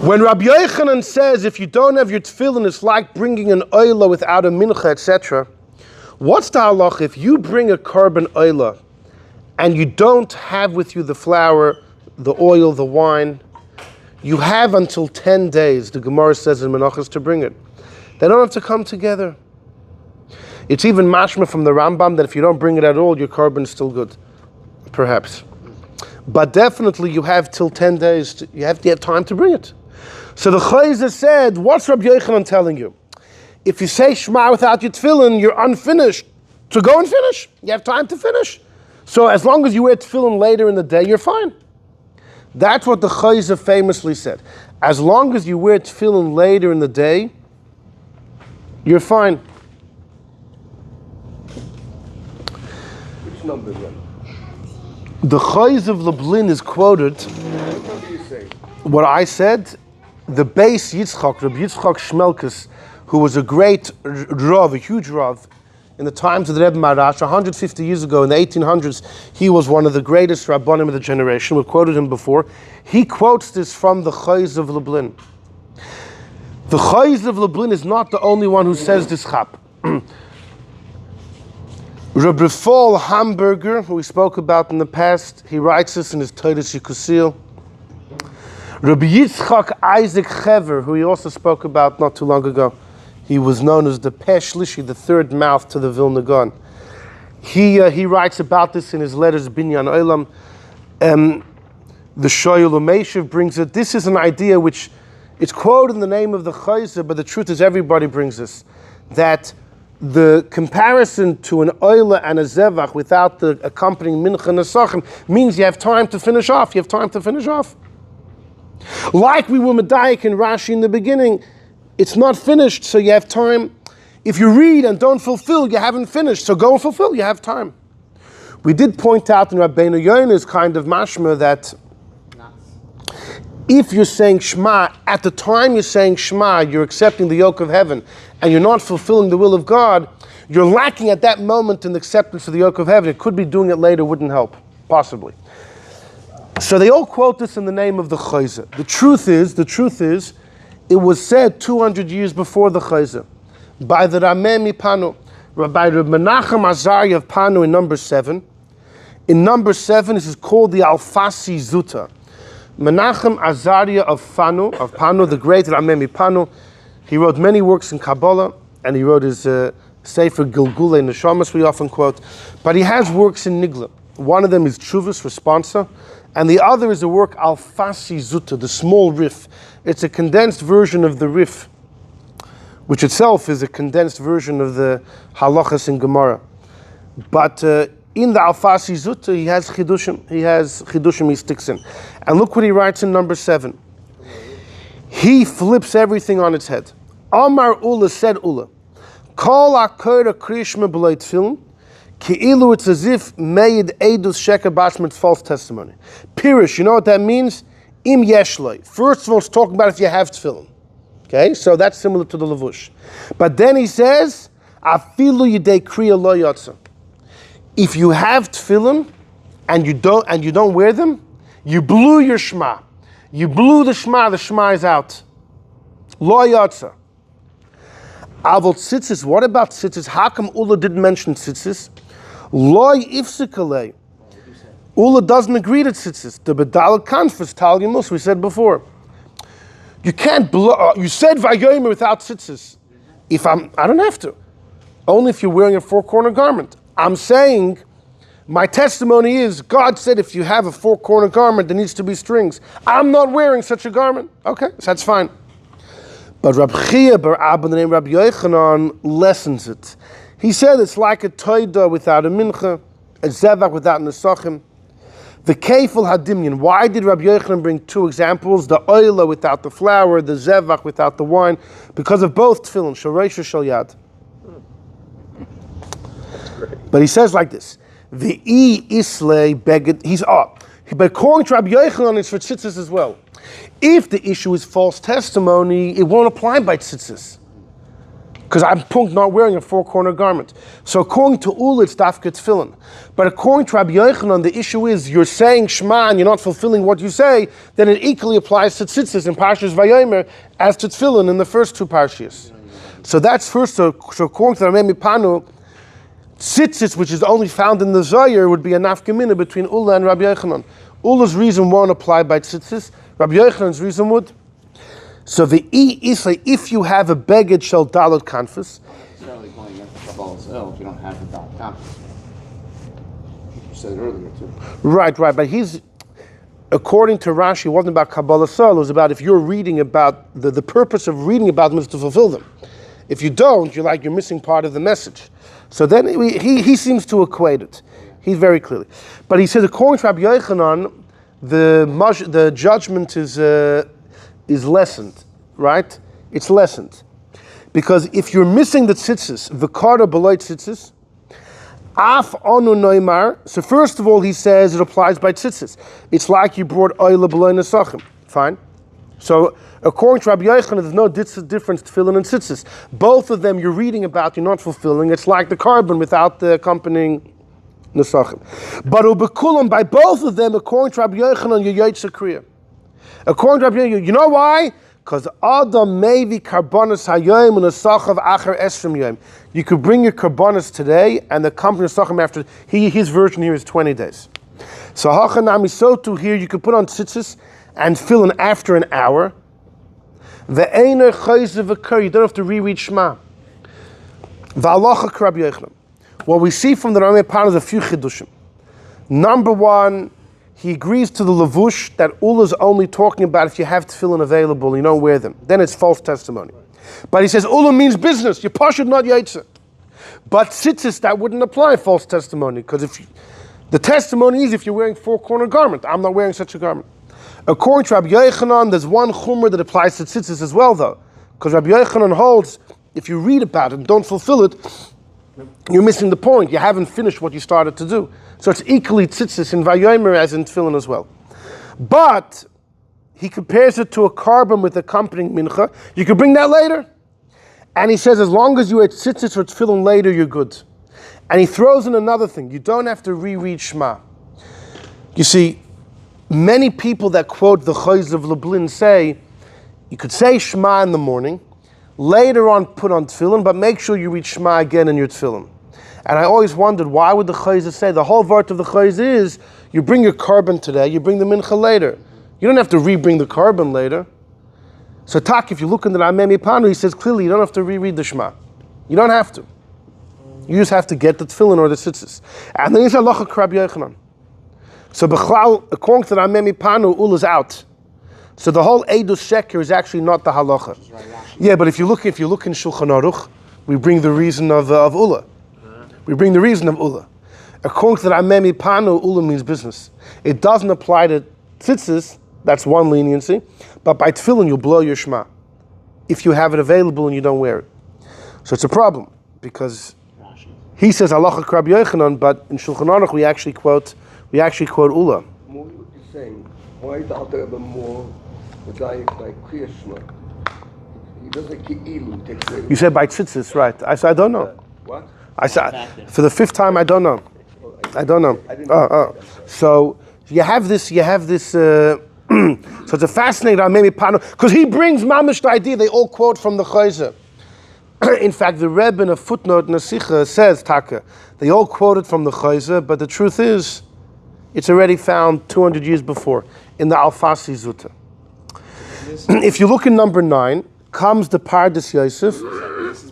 When Rabbi Yochanan says, if you don't have your tefillin, it's like bringing an oila without a mincha, etc., what's the halach if you bring a korban oila and you don't have with you the flour, the oil, the wine? You have until 10 days, the Gemara says in Menachos, to bring it. They don't have to come together. It's even mashma from the Rambam that if you don't bring it at all, your korban is still good, perhaps. But definitely you have till 10 days, you have to have time to bring it. So the Chozeh said, what's Rabbi Yochanan telling you? If you say Shema without your tefillin, you're unfinished. So go and finish. You have time to finish. So as long as you wear tefillin later in the day, you're fine. That's what the Chozeh famously said. As long as you wear tefillin later in the day, you're fine. Which number then? The Chozeh of Lublin is quoted. What number you say? What I said, the base Yitzchak, Rabbi Yitzchak Shmelkes, who was a great Rav, a huge Rav, in the times of the Rebbe Marash, 150 years ago, in the 1800s, he was one of the greatest Rabbanim of the generation. We've quoted him before. He quotes this from the Chozeh of Lublin. The Chozeh of Lublin is not the only one who says this chap. Rabbi Fall Hamburger, who we spoke about in the past, he writes this in his Todas Yikusil. Rabbi Yitzchak Isaac Chever, who he also spoke about not too long ago. He was known as the Pesh Lishi, the third mouth to the Vilna Gaon. He writes about this in his letters, Binyan Olam. The Shoyel Umeshiv brings it. This is an idea which, it's quoted in the name of the Chozeh, but the truth is everybody brings this. That the comparison to an Oila and a Zevach without the accompanying Mincha and Nesachim means you have time to finish off. You have time to finish off. Like we were Medayik in Rashi in the beginning, it's not finished, so you have time. If you read and don't fulfill, you haven't finished, so go and fulfill, you have time. We did point out in Rabbeinu Yona's kind of mashma that if you're saying Shema, at the time you're saying Shema, you're accepting the yoke of heaven, and you're not fulfilling the will of God, you're lacking at that moment in the acceptance of the yoke of heaven. It could be doing it later wouldn't help, possibly. So they all quote this in the name of the Chozeh. The truth is, it was said 200 years before the Chozeh. by the Rameh Mipanu, by Reb Menachem Azariah of Panu in number 7. In number 7, this is called the Alfasi Zuta. Menachem Azariah of Panu, the great Rameh Mipanu. He wrote many works in Kabbalah, and he wrote his Sefer Gilgulei Neshamas, we often quote. But he has works in Nigla. One of them is Chuvas Responsa, and the other is the work Alfasi Zuta, the small riff. It's a condensed version of the riff, which itself is a condensed version of the halachas in Gemara. But in the Alfasi Zuta, he has chidushim he sticks in. And look what he writes in number 7. He flips everything on its head. Amar Ula said Ula, Kol akora krishma b'lei tefillin, ki'ilu, it's as if made edus sheker bashma, it's false testimony. Pirish, you know what that means? Im yeshloi. First of all, it's talking about if you have tefillin. Okay, so that's similar to the levush. But then he says, afilu yidei kriya lo yotza. If you have tefillin and you don't wear them, you blew your Shema. You blew the Shema is out. Lo yotza. Avol tzitzis, what about tzitzis? How come Ula didn't mention tzitzis? Loi ifsikalei. Ula doesn't agree to tzitzis. The bedal kanfus tal yamus, we said before. You can't blow. You said vayomer without tzitzis. I don't have to. Only if you're wearing a 4-corner garment. I'm saying, my testimony is, God said if you have a 4-corner garment, there needs to be strings. I'm not wearing such a garment. Okay, so that's fine. But Rab Chia bar Abba, the name Rabbi Yochanan, lessens it. He said it's like a toida without a mincha, a zevach without nesachim. The kefil hadimyan. Why did Rabbi Yochanan bring 2 examples? The oila without the flour, the zevach without the wine, because of both tefillin, shalosh shal yad. But he says like this: the islay beged. He's up. But according to Rabbi Yochanan, it's for tzitzis as well. If the issue is false testimony, it won't apply by tzitzis, because I'm not wearing a 4-corner garment. So according to Ula, it's dafka tefillin. But according to Rabbi Yochanan, the issue is you're saying Shema and you're not fulfilling what you say, then it equally applies to tzitzis in Parshas Vayomer as to tefillin in the first 2 parshas. So that's first. So according to Rameh Mipanu, tzitzis, which is only found in the Zohar, would be a nafkamina between Ula and Rabbi Yochanan. Ula's reason won't apply by tzitzis. Rabbi Yochanan's reason would. So the isla, if you have a beged shel dalot kanfus. Necessarily going against the Kabbalah itself if you don't have the dalot kanfus. You said it earlier too. Right. But he's, according to Rashi, it wasn't about Kabbalah Sol. It was about if you're reading about the purpose of reading about them is to fulfill them. If you don't, you're missing part of the message. So then he seems to equate it. He's very clearly. But he says, according to Rabbi Yochanan, the judgment is lessened, right? It's lessened. Because if you're missing the tzitzis, v'kara b'loi tzitzis, af onu noimar, so first of all he says it applies by tzitzis. It's like you brought oila b'loi nesachim. Fine. So according to Rabbi Yochanan, there's no difference tefillin and tzitzis. Both of them you're reading about, you're not fulfilling. It's like the korban without the accompanying nesachim. But ubekulam, by both of them, according to Rabbi Yochanan, you're yotze kriya. According to Rabbi Yochanan, you know why? Because Adam maybe karbonis hayoyim and nesachav acher esrim yoyim. You could bring your karbonis today, and the company nesachim after. His version here is 20 days. So hachanami, so too here you could put on tzitzis and fill in after an hour. The einer chayze v'kur, you don't have to reread Shema. V'alacha Rabbi Yochanan. What we see from the Rameh Mipanu is a few chidushim. Number 1, he agrees to the levush that Ula is only talking about if you have tefillin available, you don't wear them. Then it's false testimony. But he says Ula means business. You pashut, not yotze. But tzitzis, that wouldn't apply false testimony, because the testimony is if you're wearing 4-corner garment. I'm not wearing such a garment. According to Rabbi Yochanan, there's one chumrah that applies to tzitzis as well, though, because Rabbi Yochanan holds if you read about it and don't fulfill it, you're missing the point. You haven't finished what you started to do. So it's equally tzitzis in Vayomer as in tefillin as well. But he compares it to a korban with accompanying mincha. You could bring that later. And he says as long as you ate tzitzis or tefillin later, you're good. And he throws in another thing. You don't have to reread Shema. You see, many people that quote the Chozeh of Lublin say, you could say Shema in the morning, Later on, put on tefillin, but make sure you read Shema again in your tefillin. And I always wondered, why would the Chozeh say, the whole vart of the Chozeh is, you bring your Korban today, you bring the mincha later. You don't have to re-bring the Korban later. So if you look in the Rameh Panu, he says clearly, you don't have to reread the Shema. You don't have to. You just have to get the tefillin or the tzitzis. And then he said, Halacha Krab Yochanan. So Bechlal, according to the Rameh Panu, Ul is out. So the whole Eidus Sheker is actually not the halacha. Yeah, but if you look in Shulchan Aruch, we bring the reason of Ula. We bring the reason of Ula. According to the Rameh Panu, Ula means business. It doesn't apply to tzitzis, that's one leniency, but by tefillin you'll blow your Shema if you have it available and you don't wear it. So it's a problem, because he says halacha Krab Yochanan, but in Shulchan Aruch we actually quote Ula. More what you're saying, why is the Alter Rebbe more medayik by Kriya Shema? He doesn't keep Ilu, takes away. You said by tzitzis, right? I said I don't know. What? I said for the fifth time I don't know. I don't know. I didn't know. So you have this. So it's a fascinating Rameh Panu, because he brings mamish the idea. They all quote from the Chozeh. In fact, the Rebbe in a footnote in a Sikha says, Taka, they all quoted from the Chozeh, but the truth is, it's already found 200 years before in the Alfasi Zuta. If you look in number 9, comes the Pardes Yosef. This is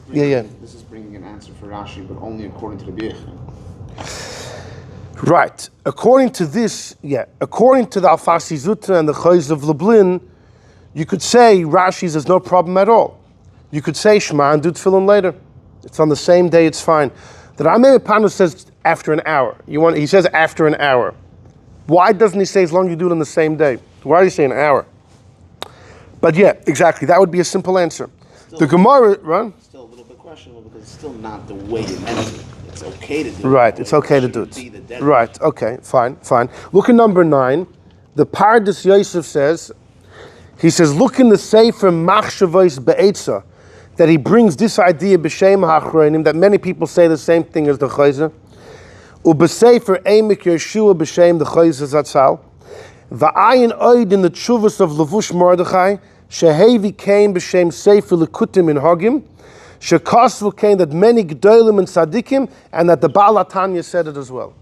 bringing an answer for Rashi, but only according to the B'yechem. Right. According to this, according to the Alfasi Zuta and the Chozeh of Lublin, you could say Rashi says no problem at all. You could say Shema and do tefillin later. It's on the same day, it's fine. The Rameh Panu says after an hour. He says after an hour. Why doesn't he say as long as you do it on the same day? Why does he say an hour? But yeah, exactly. That would be a simple answer. The Gemara, right? Still a little bit questionable, because it's still not the way you meant it. It's okay to do it. Right, it's okay to do it. Right, okay, fine. Look at number 9. The Pardes Yosef says, he says, look in the Sefer Machshavos Be'etzah, that he brings this idea b'shem ha'achronim, that many people say the same thing as the Chozeh. U'b'sefer Eimek Yeshua b'shem the Chozeh Zatzal. Va'ayin oid in the Tshuvas of Levush Mordechai, shehevi came b'shem Sefer Likutim in Hagim, shekasvu came that many Gdolim and Tzadikim, and that the Baal HaTanya said it as well.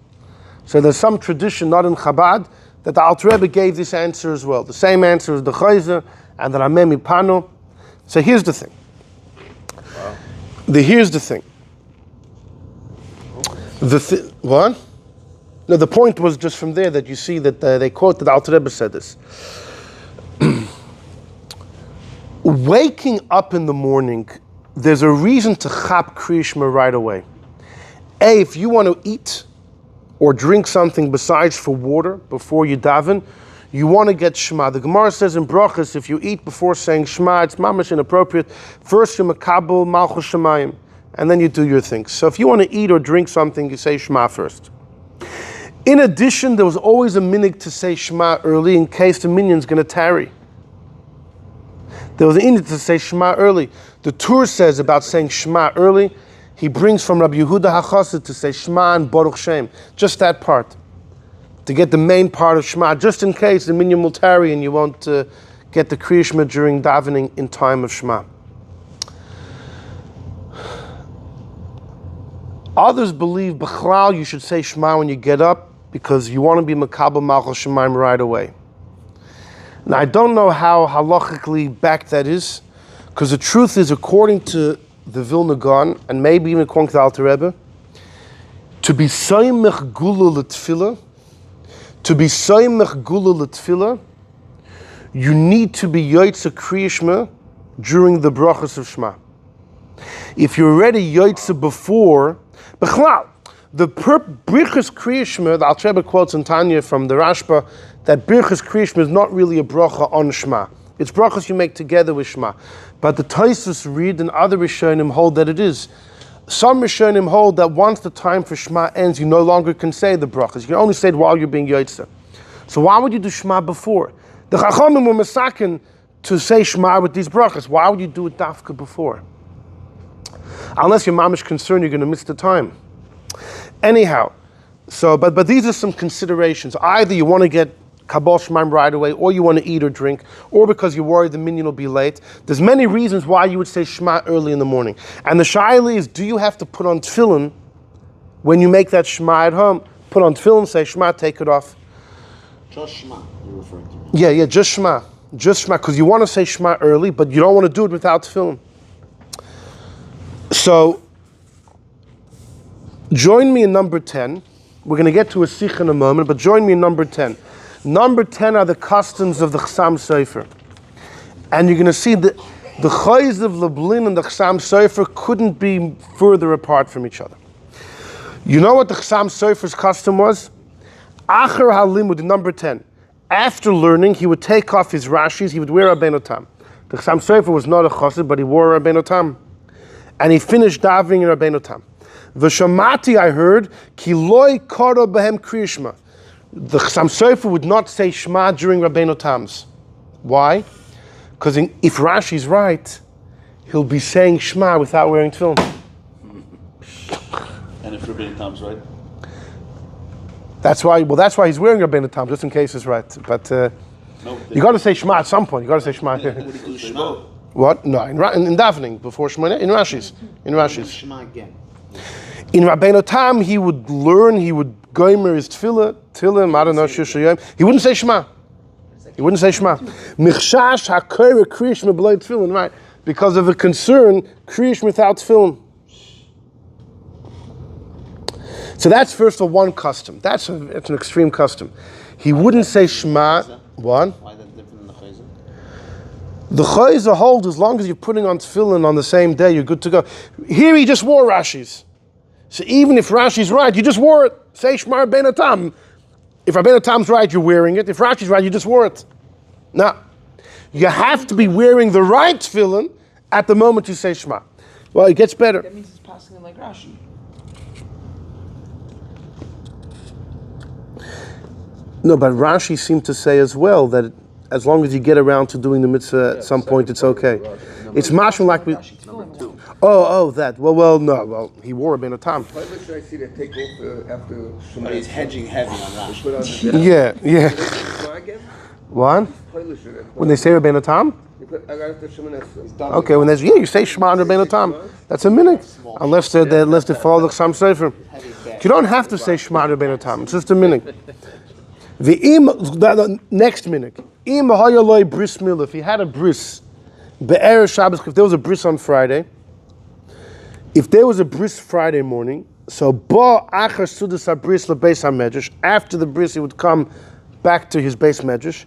So there's some tradition, not in Chabad, that the Alter Rebbe gave this answer as well. The same answer as the Chozeh and the Rameh Panu. So here's the thing. Here's the thing. What? No, the point was just from there that you see that they quote that Alter Rebbe said this. Waking up in the morning, there's a reason to chap Kriya Shema right away. If you want to eat or drink something besides for water before you daven, you want to get Shema. The Gemara says in Brachos, if you eat before saying Shema, it's mamash inappropriate. First you makabel malchus shemayim, and then you do your things. So if you want to eat or drink something, you say Shema first. In addition, there was always a minhag to say Shema early in case the minyan's going to tarry. There was a minhag to say Shema early. The Tur says about saying Shema early, he brings from Rabbi Yehuda HaChassid to say Shema and Baruch Shem, just that part. To get the main part of Shema, just in case the minyan will tarry and you won't get the Kriya Shema during davening in time of Shema. Others believe, B'chlal, you should say Shema when you get up, because you want to be Makabel Malchus Shemaim right away. Now, I don't know how halachically back that is, because the truth is, according to the Vilna Gaon, and maybe even according to the Alter Rebbe, to be Soymech Gula L'Tfilah, you need to be Yotze Kriya Shema during the Brachos of Shema. If you're already Yotze before, B'chlal, the Brachos Kriya Shema, the Alter Rebbe quotes in Tanya from the Rashba, that Brachos Kriya Shema is not really a bracha on Shema. It's brachos you make together with Shema. But the Tosfos read and other Rishonim hold that it is. Some Rishonim hold that once the time for Shema ends, you no longer can say the brachas. You can only say it while you're being Yotze. So why would you do Shema before? The Chachamim were masakin to say Shema with these brachas. Why would you do it dafka before? Unless you're mamish concerned you're going to miss the time. Anyhow, so but these are some considerations. Either you want to get Kabbalah Shemaim right away, or you want to eat or drink, or because you're worried the minyan will be late. There's many reasons why you would say Shema early in the morning. And the shaila is, do you have to put on tefillin when you make that Shema at home? Put on tefillin, say Shema, take it off. Just Shema, you're referring to. Yeah, just Shema. Just Shema, because you want to say Shema early, but you don't want to do it without tefillin. So, join me in number 10. We're going to get to a sikh in a moment, but join me in number 10. Number 10 are the customs of the Chasam Sofer. And you're going to see that the Chozeh of Lublin and the Chasam Sofer couldn't be further apart from each other. You know what the Chasam Sofer's custom was? Acher halimud, number 10. After learning, he would take off his Rashis, he would wear a Rabbeinu Tam. The Chasam Sofer was not a Chassid, but he wore a Rabbeinu Tam. And he finished davening in Rabbeinu Tam. V'shamati, I heard, ki loy karo behem kriyishma. The Chasam Sofer would not say Shema during Rabbeinu Tam's. Why? Because if Rashi's right, he'll be saying Shema without wearing tefillin. And if Rabbeinu Tam's right? That's why he's wearing Rabbeinu Tam, just in case it's right. But you got to say Shema at some point. You got to say Shema. Shema. What? No, in davening before Shema, in Rashi's. Shema again. In Rabbeinu Tam, he would learn. He would gomer his tefillah, I don't know, shushayim. He wouldn't say Shema. Michshash hakore kriyishma b'lo tefillin, right? Because of a concern, kriyish without tefillin. So that's first of all one custom. It's an extreme custom. He wouldn't say Shema. What? Why that different than the Chozeh? The Chozeh holds as long as you're putting on tefillin on the same day, you're good to go. Here he just wore Rashi's. So even if Rashi's right, you just wore it. Say Shema Rabbeinu Tam. If Rabbeinu Tam's right, you're wearing it. If Rashi's right, you just wore it. Now, you have to be wearing the right tefillin at the moment you say Shema. Well, it gets better. That means it's passing it like Rashi. No, but Rashi seemed to say as well that as long as you get around to doing the mitzvah at some point, it's okay. It's mashma like we... That. Well, he wore a Rabbeinu Tam. Why should I see that take off after Shema? But he's hedging heavy on Rashi. Put on the Yeah. Shema again? What? When they say Rabbeinu Tam? Okay, when there's you say Shema and Rabbeinu Tam. That's a minute. Unless they follow the Chasam Sofer. You don't have to say Shema and Rabbeinu Tam. It's just a minute. The next minute. If he had a bris, be'er Shabbos, if there was a bris on Friday, if there was a bris Friday morning, so ba achar sudas habris lebeis hamedrash, after the bris he would come back to his base medrash.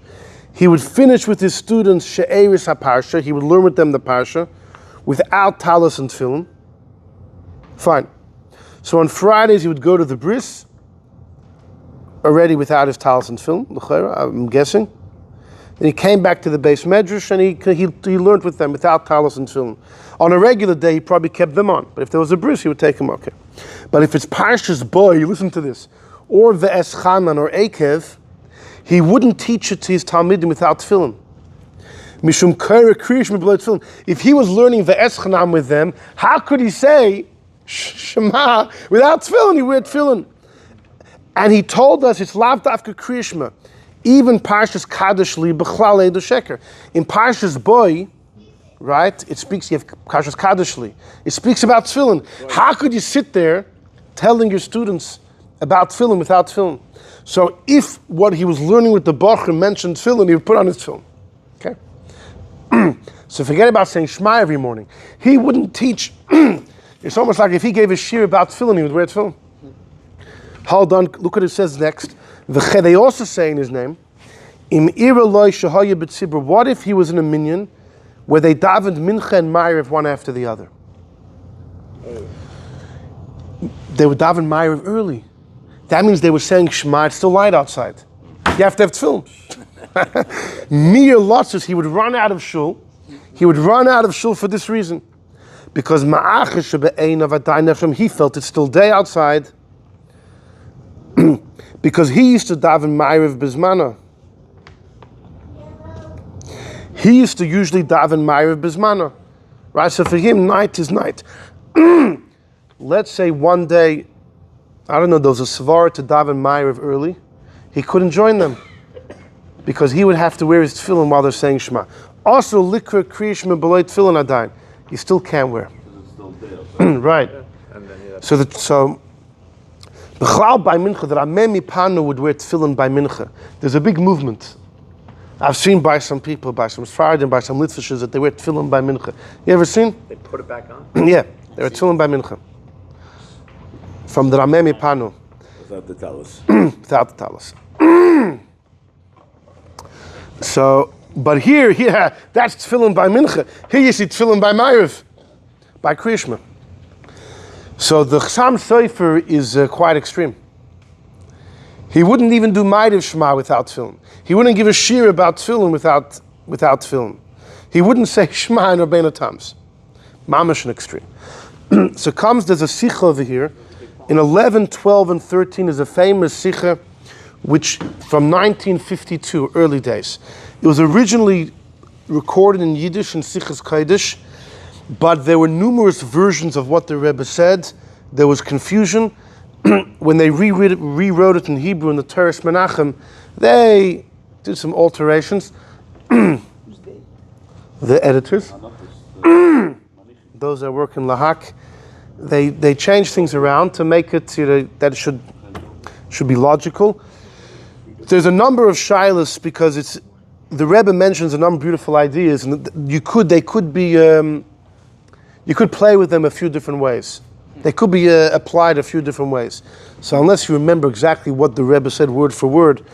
He would finish with his students she'eris haparsha. He would learn with them the parsha without talis and tefillin. Fine. So on Fridays he would go to the bris already without his talis and tefillin. I'm guessing. Then he came back to the base medrash and he learned with them without talis and tefillin. On a regular day, he probably kept them on. But if there was a bris, he would take them, okay. But if it's Parshas Balak, you listen to this, or Ve'es Chanan or Akev, he wouldn't teach it to his Talmidim without tefillin. Mishum Kore Kriyish Miblo Tefillin. If he was learning Ve'es Chanan with them, how could he say Shema without tefillin? He wear tefillin. And he told us it's Lav Dafka Kriyishma. Even Parshas Kadosh Li B'chlal Edo Sheker. In Parshas Boy, right, it speaks, you have Parshas Kadosh Li. It speaks about tefillin. How could you sit there telling your students about tefillin without tefillin? So if what he was learning with the Bachar mentioned tefillin, he would put on his tefillin. Okay? So forget about saying Shema every morning. He wouldn't teach. It's almost like if he gave a shiur about tefillin, he would wear tefillin. Hold on, look what it says next. They also say in his name, what if he was in a minyan where they davened mincha and ma'ariv one after the other? They would daven ma'ariv early. That means they were saying Shema, it's still light outside. You have to have tefillin. Mir Lotzes, he would run out of shul. He would run out of shul for this reason. Because he felt it's still day outside. Because he used to daven ma'ariv bizmana. He used to usually daven ma'ariv bizmana. Right, so for him, night is night. Let's say one day, I don't know, there was a svara to daven ma'ariv early. He couldn't join them. because he would have to wear his tefillin while they're saying Shema. Also, likra kriya Shema below tefillin adayin. You still can't wear. It's still there. Right. And then So B'chlal by mincha, that Rameh Mipano would wear tefillin by mincha. There's a big movement. I've seen by some people, by some Sfaradim, by some Litvishers, that they wear tefillin by mincha. You ever seen? they put it back on. Yeah, they wear tefillin by mincha. From the Rameh Mipano. Without the Talis. Without the Talis. So, but here, yeah, that's tefillin by mincha. Here you see tefillin by Ma'ariv, by Kriyashma. So the Chasam Sofer is quite extreme. He wouldn't even do Ma'ariv Shema without tefillin. He wouldn't give a shir about tefillin without tefillin. He wouldn't say Shema in Rabbeinu Tams. Mamash an extreme. So there's a sikha over here. In 11, 12, and 13 is a famous sikha, which from 1952, early days. It was originally recorded in Yiddish in Sichas Kodesh, but there were numerous versions of what the Rebbe said. There was confusion. When they rewrote it in Hebrew in the Teres Menachem, they did some alterations. The editors, those that work in Lahak, they changed things around to make it that it should be logical. There's a number of shilas because the Rebbe mentions a number of beautiful ideas, and you could play with them a few different ways. They could be applied a few different ways. So unless you remember exactly what the Rebbe said word for word,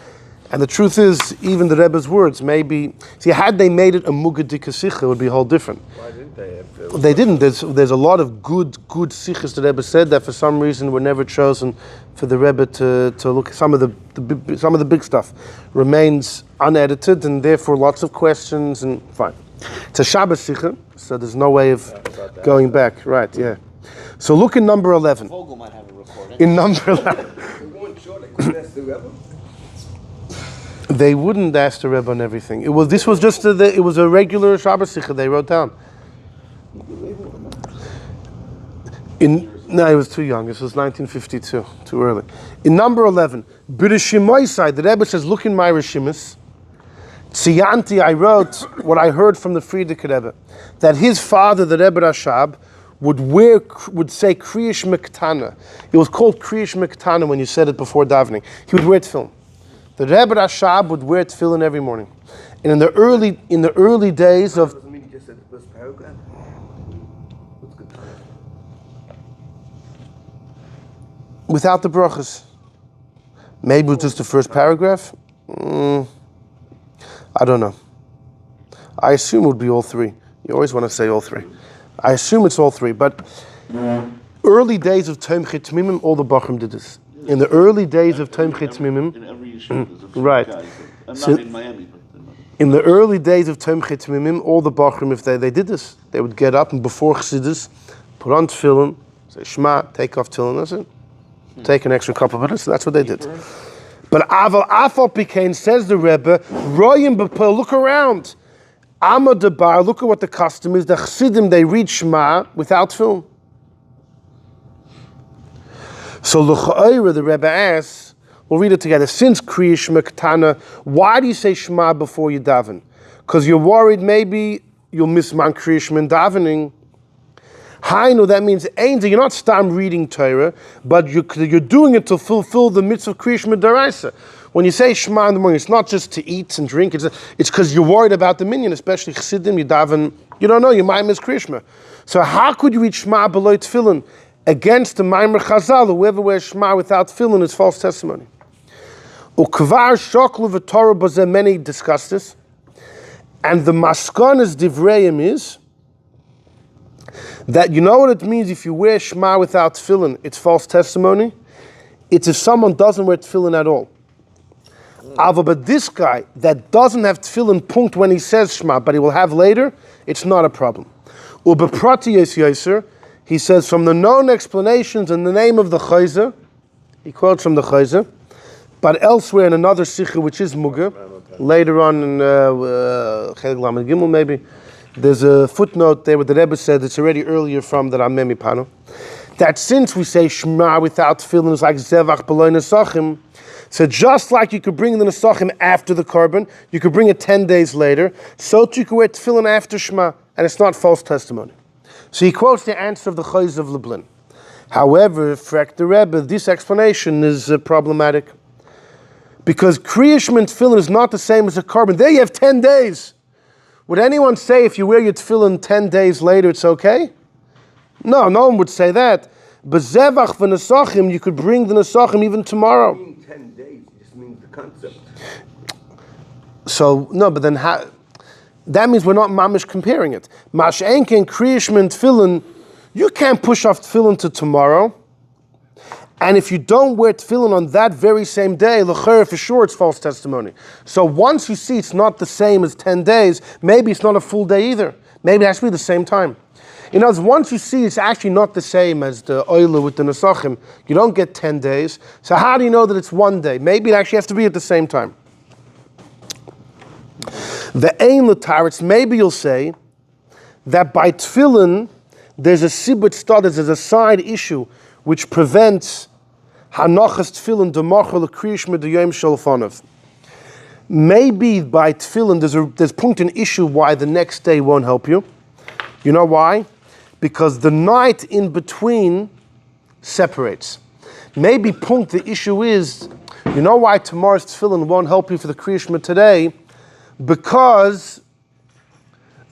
and the truth is, even the Rebbe's words, maybe, see, had they made it a mugadik sikha, it would be a whole different. Why didn't they? They didn't. There's a lot of good sikhs the Rebbe said that for some reason were never chosen for the Rebbe to look at. Some of the big stuff remains unedited, and therefore lots of questions, and fine. It's a Shabbos sikha, so there's no way of going back. Right, yeah. So look in number 11. Vogel might have a recording. In number 11. They wouldn't ask the Rebbe on everything. It was a regular Shabbos sikha they wrote down. No, he was too young. This was 1952, too early. In number 11, B'Rishimoi side, the Rebbe says, look in my Rishimis. Tziyanti, I wrote what I heard from the Frierdiker Rebbe, that his father, the Rebbe Rashab, would say Kriyish Mektana. It was called Kriyish Mektana when you said it before davening. He would wear tefillin. The Rebbe Rashab would wear tefillin every morning. And in the early days of Doesn't mean you just said the first paragraph. What's good? without the brachos. Maybe it was just the first paragraph. I don't know. I assume it would be all three. You always want to say all three. I assume it's all three, but early days of Tom Chitmimim, all the Bachrim did this. In the early days of Tom Chitmimim, In every yeshiva, there's a few right. guys. I'm So- not in Miami, but in the early days of Tom Chitmimim, all the Bachrim, if they did this, they would get up and before Chassidus, put on tefillin, say Shema, take off tefillin, that's it. Take an extra couple of minutes, that's what they did. But Aval Afal Pikain, says the Rebbe, Royim B'Pel, look around. Amad Debar, look at what the custom is. The Chassidim, they read Shema without tefillin. So L'cha'ira, the Rebbe asks, we'll read it together. Since Kriya Shema Ketana, why do you say Shema before you daven? Because you're worried maybe you'll miss Man Kriya Shema in davening. Hainu, that means Ainza, you're not stam reading Torah, but you're doing it to fulfill the mitzvah of Kriya Shema Daraisa. When you say Shema in the morning, it's not just to eat and drink, it's because you're worried about the minyan, especially Chassidim, you daven, you don't know, you might miss Kriya Shema. So how could you read Shema below tefillin? Against the Maimer Chazal, whoever wears Shema without tefillin is false testimony. Ukvar shoklu v'torah b'zeh, many discuss this. And the maskonas divreim is that you know what it means if you wear Shema without tefillin, it's false testimony. It's if someone doesn't wear tefillin at all. But this guy that doesn't have tefillin punkt when he says Shema, but he will have later, it's not a problem. Ubeprati Yoser, he says from the known explanations in the name of the Chozeh, he quotes from the Chozeh, but elsewhere in another sikha which is Muga, later on in Chelik Lamed Gimel maybe, there's a footnote there where the Rebbe said it's already earlier from the Rameh Mipano. that since we say Shema without tefillin is like Zevach B'loi Nesachim, so just like you could bring the Nesachim after the Korban, you could bring it 10 days later, so too you could wear tefillin after Shema, and it's not false testimony. So he quotes the answer of the Chozeh of Lublin. However, fragt the Rebbe, this explanation is problematic. Because Kriya Shema and tefillin is not the same as a Korban. There you have 10 days. Would anyone say if you wear your tefillin 10 days later, it's okay? No one would say that. But Zevach v'Nesachim, you could bring the Nesachim even tomorrow. 10 days just means the concept. So, no, but then that means we're not mamish comparing it. Mash'enke and Kriya Shema and tefillin, you can't push off tefillin to tomorrow. And if you don't wear tefillin on that very same day, l'chera, for sure it's false testimony. So once you see it's not the same as 10 days, maybe it's not a full day either. Maybe it has to be the same time. In other words, once you see it's actually not the same as the oila with the nesachim, you don't get 10 days. So how do you know that it's one day? Maybe it actually has to be at the same time. The ein l'taretz, maybe you'll say that by tefillin, there's a sibut studies, there's a side issue which prevents Hanochas tefillin demachar l'kriya shema d'yom shalfanav. Maybe by tefillin there's point an issue why the next day won't help you. You know why? Because the night in between separates. Maybe point the issue is, you know why tomorrow's tefillin won't help you for the kriya shema today? Because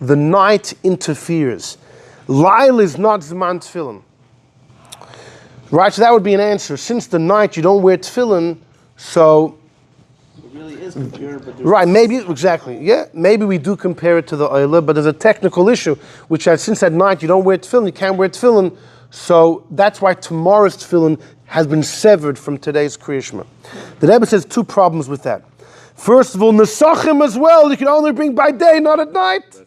the night interferes. Lail is not zman tefillin. Right, so that would be an answer. Since the night you don't wear tefillin, so It really is compared, but right, maybe exactly. Yeah, maybe we do compare it to the oila, but there's a technical issue, which is since at night you don't wear tefillin, you can't wear tefillin, so that's why tomorrow's tefillin has been severed from today's Kriya Shema. The Rebbe says two problems with that. First of all, nesachim as well, you can only bring by day, not at night.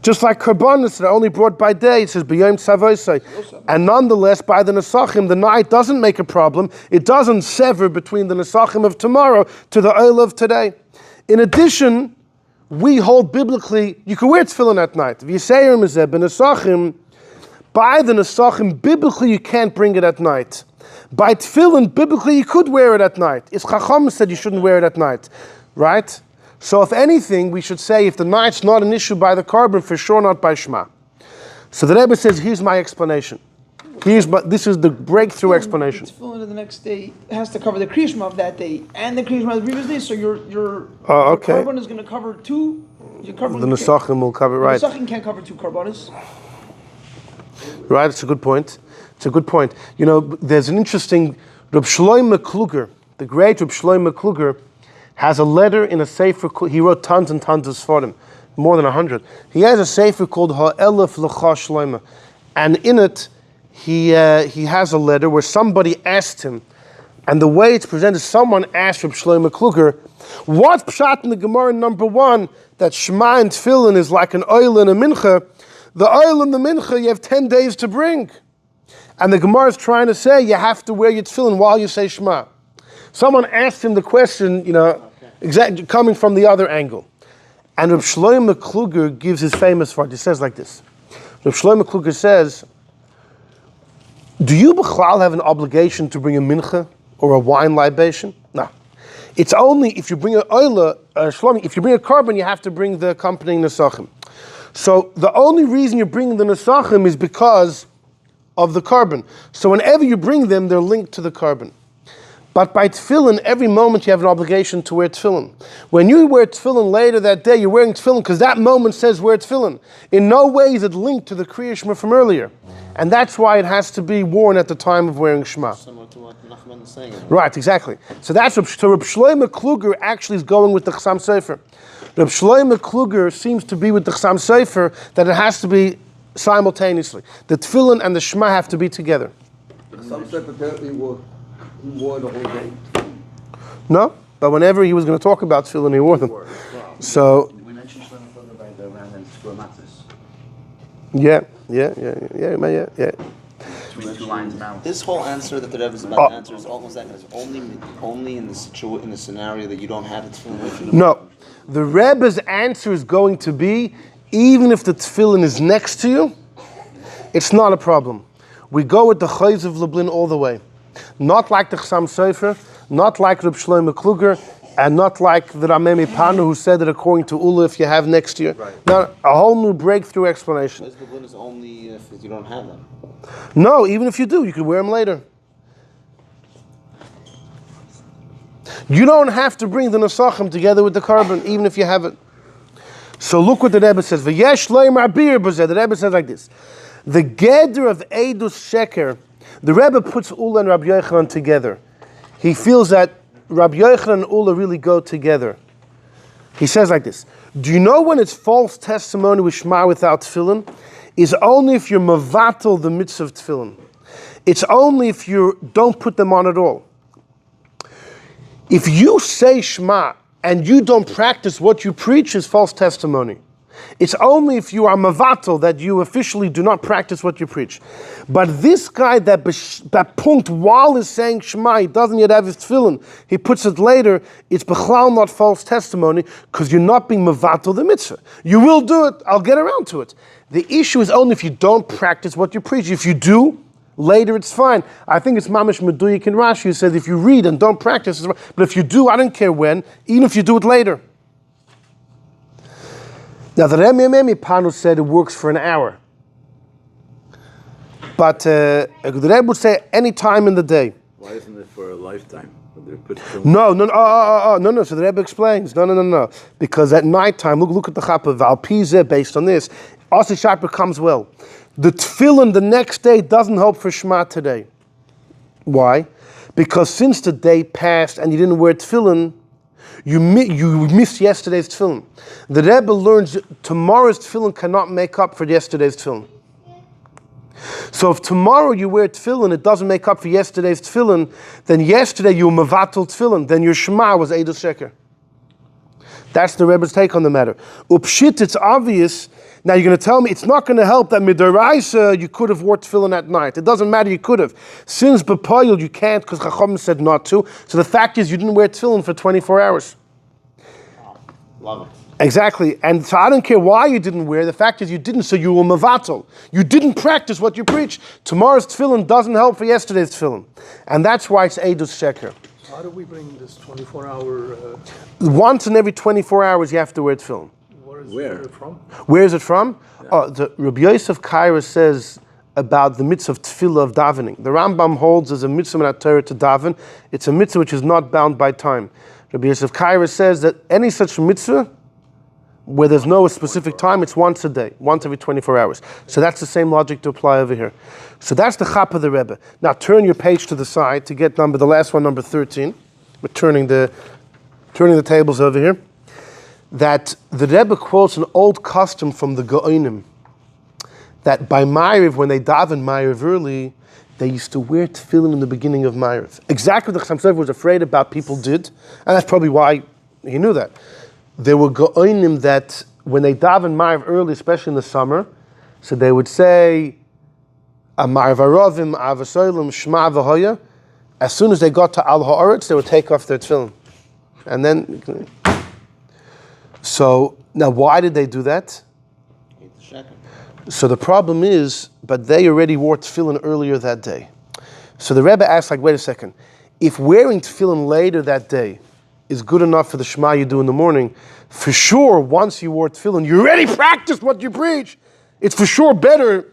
Just like Korbanos that are only brought by day, it says b'yom tzavosai. And nonetheless, by the Nesachim, the night doesn't make a problem. It doesn't sever between the Nesachim of tomorrow to the oil of today. In addition, we hold biblically, you can wear tefillin at night. V'yisayim is b'Nesachim, by the Nesachim, biblically you can't bring it at night. By tefillin, biblically you could wear it at night. It's Chacham said you shouldn't wear it at night, right? So if anything, we should say if the night's not an issue by the Korban, for sure not by Shema. So the Rebbe says, here's my explanation. This is the breakthrough explanation. Tefillin of the next day has to cover the Kriya Shema of that day and the Kriya Shema of the previous day. So your okay. Korban is going to cover two. The Nesachim will cover, right. The Nesachim can't cover two Korbanos. Right, it's a good point. It's a good point. You know, there's an interesting, Reb Shlomo Kluger, the great Reb Shlomo Kluger, has a letter in a sefer. He wrote tons and tons of sforim, more than 100. He has a sefer called Ha'elef L'cha Shlomo, and in it he has a letter where somebody asked him, and the way it's presented, someone asked Reb Shlomo Kluger, what pshat in the Gemara number 1 that Shema and Tefillin is like an oil and a mincha? The oil and the mincha you have 10 days to bring, and the Gemara is trying to say you have to wear your Tefillin while you say Shema. Someone asked him the question, exactly coming from the other angle. And Reb Shlomo Kluger gives his famous part. He says like this. Reb Shlomo Kluger says, do you b'chlal have an obligation to bring a mincha or a wine libation? No. It's only if you bring if you bring a korban, you have to bring the accompanying nesachim. So the only reason you're bringing the nesachim is because of the korban. So whenever you bring them, they're linked to the korban. But by tefillin, every moment you have an obligation to wear tefillin. When you wear tefillin later that day, you're wearing tefillin because that moment says wear tefillin. In no way is it linked to the Kriya Shema from earlier. And that's why it has to be worn at the time of wearing Shema. Similar to what Nachman is saying. Right, exactly. So that's Reb Shlomo Kluger actually is going with the Chasam Sofer. Reb Shlomo Kluger seems to be with the Chasam Sofer that it has to be simultaneously. The tefillin and the Shema have to be together. Some said apparently he wore the whole day. No, but whenever he was going to talk about tefillin, he wore them. So We mentioned Shlomo Kluger by the Rambam's Skur Matzos. yeah. Between two lines of mouth. This whole answer that the Rebbe is about to answer is almost that is only in the scenario that you don't have it tefillin with you. No, the Rebbe's answer is going to be, even if the tefillin is next to you, it's not a problem. We go with the Chozeh of Lublin all the way. Not like the Chasam Sofer, not like Reb Shlomo Kluger, and not like the Ramemi Panu who said that according to Ula, if you have next year. Right. Now, a whole new breakthrough explanation. Chozeh Lublin is only if you don't have them. No, even if you do, you can wear them later. You don't have to bring the Nesachim together with the Korban, even if you have it. So look what the Rebbe says. V'yesh loymar bir b'zeh. The Rebbe says like this. The Geder of Eidus Sheker, the Rebbe puts Ula and Rabbi Yochanan together. He feels that Rabbi Yochanan and Ula really go together. He says like this. Do you know when it's false testimony with Shema without Tefillin? Is only if you're mavatal the mitzvah of Tefillin. It's only if you don't put them on at all. If you say Shema and you don't practice what you preach is false testimony. It's only if you are mavatal that you officially do not practice what you preach. But this guy that punkt while he's saying Shema, he doesn't yet have his tefillin, he puts it later, it's bechlal not false testimony because you're not being mavatal the mitzvah. You will do it, I'll get around to it. The issue is only if you don't practice what you preach. If you do, later it's fine. I think it's Mamish Meduyik in Rashi who says if you read and don't practice, it's fine. But if you do, I don't care when, even if you do it later. Now the Remi Panu said it works for an hour. But the Rebbe would say any time in the day. Why isn't it for a lifetime? No. So the Rebbe explains. No. Because at nighttime, look at the Chapa Valpize based on this. Asi Sharper comes well. The tefillin the next day doesn't help for Shema today. Why? Because since the day passed and you didn't wear tefillin, you missed yesterday's tefillin. The Rebbe learns tomorrow's tefillin cannot make up for yesterday's tefillin. So if tomorrow you wear tefillin, it doesn't make up for yesterday's tefillin, then yesterday you were mavatal tefillin, then your Shema was Eidus Sheker. That's the Rebbe's take on the matter. Upshit, it's obvious. Now you're going to tell me it's not going to help that midoraisa you could have wore tefillin at night. It doesn't matter, you could have. Since b'poyel you can't because Chacham said not to. So the fact is you didn't wear tefillin for 24 hours. Love it. Exactly. And so I don't care why you didn't wear. The fact is you didn't, so you were mavatal. You didn't practice what you preach. Tomorrow's tefillin doesn't help for yesterday's tefillin. And that's why it's Eidus Sheker. How do we bring this 24-hour... Once in every 24 hours you have to wear tefillin. Where is it from? Where is it from? Yeah. The Rabbi Yosef Kaira says about the mitzvah of tefillah of davening. The Rambam holds as a mitzvah in Torah to daven. It's a mitzvah which is not bound by time. Rabbi Yosef Kaira says that any such mitzvah where there's no specific time, it's once a day, once every 24 hours. So that's the same logic to apply over here. So that's the chap of the Rebbe. Now turn your page to the side to get the last one, number 13. We're turning the tables over here. That the Rebbe quotes an old custom from the Gaonim, that by Ma'ariv, when they daven Ma'ariv early, they used to wear tefillin in the beginning of Ma'ariv. Exactly what the Chasam Sofer was afraid about people did, and that's probably why he knew that. There were Gaonim that when they daven Ma'ariv early, especially in the summer, so they would say, Ma'ariv Aravim, Avasolim, Shema V'hoya. As soon as they got to Al Ha'aretz, they would take off their tefillin. And then... So, now why did they do that? So the problem is, but they already wore tefillin earlier that day. So the Rebbe asks, wait a second, if wearing tefillin later that day is good enough for the Shema you do in the morning, for sure, once you wore tefillin, you already practiced what you preach. It's for sure better,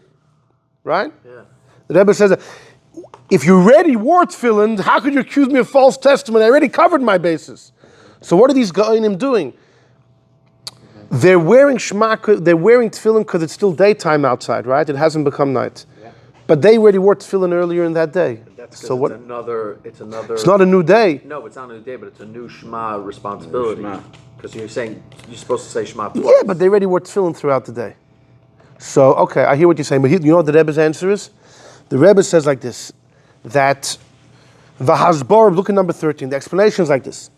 right? Yeah. The Rebbe says, if you already wore tefillin, how could you accuse me of false testimony? I already covered my basis. So what are these Gaonim doing? They're wearing tefillin because it's still daytime outside, right? It hasn't become night. Yeah. But they already wore tefillin earlier in that day. That's so what? It's not a new day. No, it's not a new day, but it's a new Shema responsibility. Because you're saying you're supposed to say Shema twice. Yeah, but they already wore tefillin throughout the day. So, okay, I hear what you're saying, but you know what the Rebbe's answer is? The Rebbe says like this, that V'hazbar, look at number 13, the explanation is like this.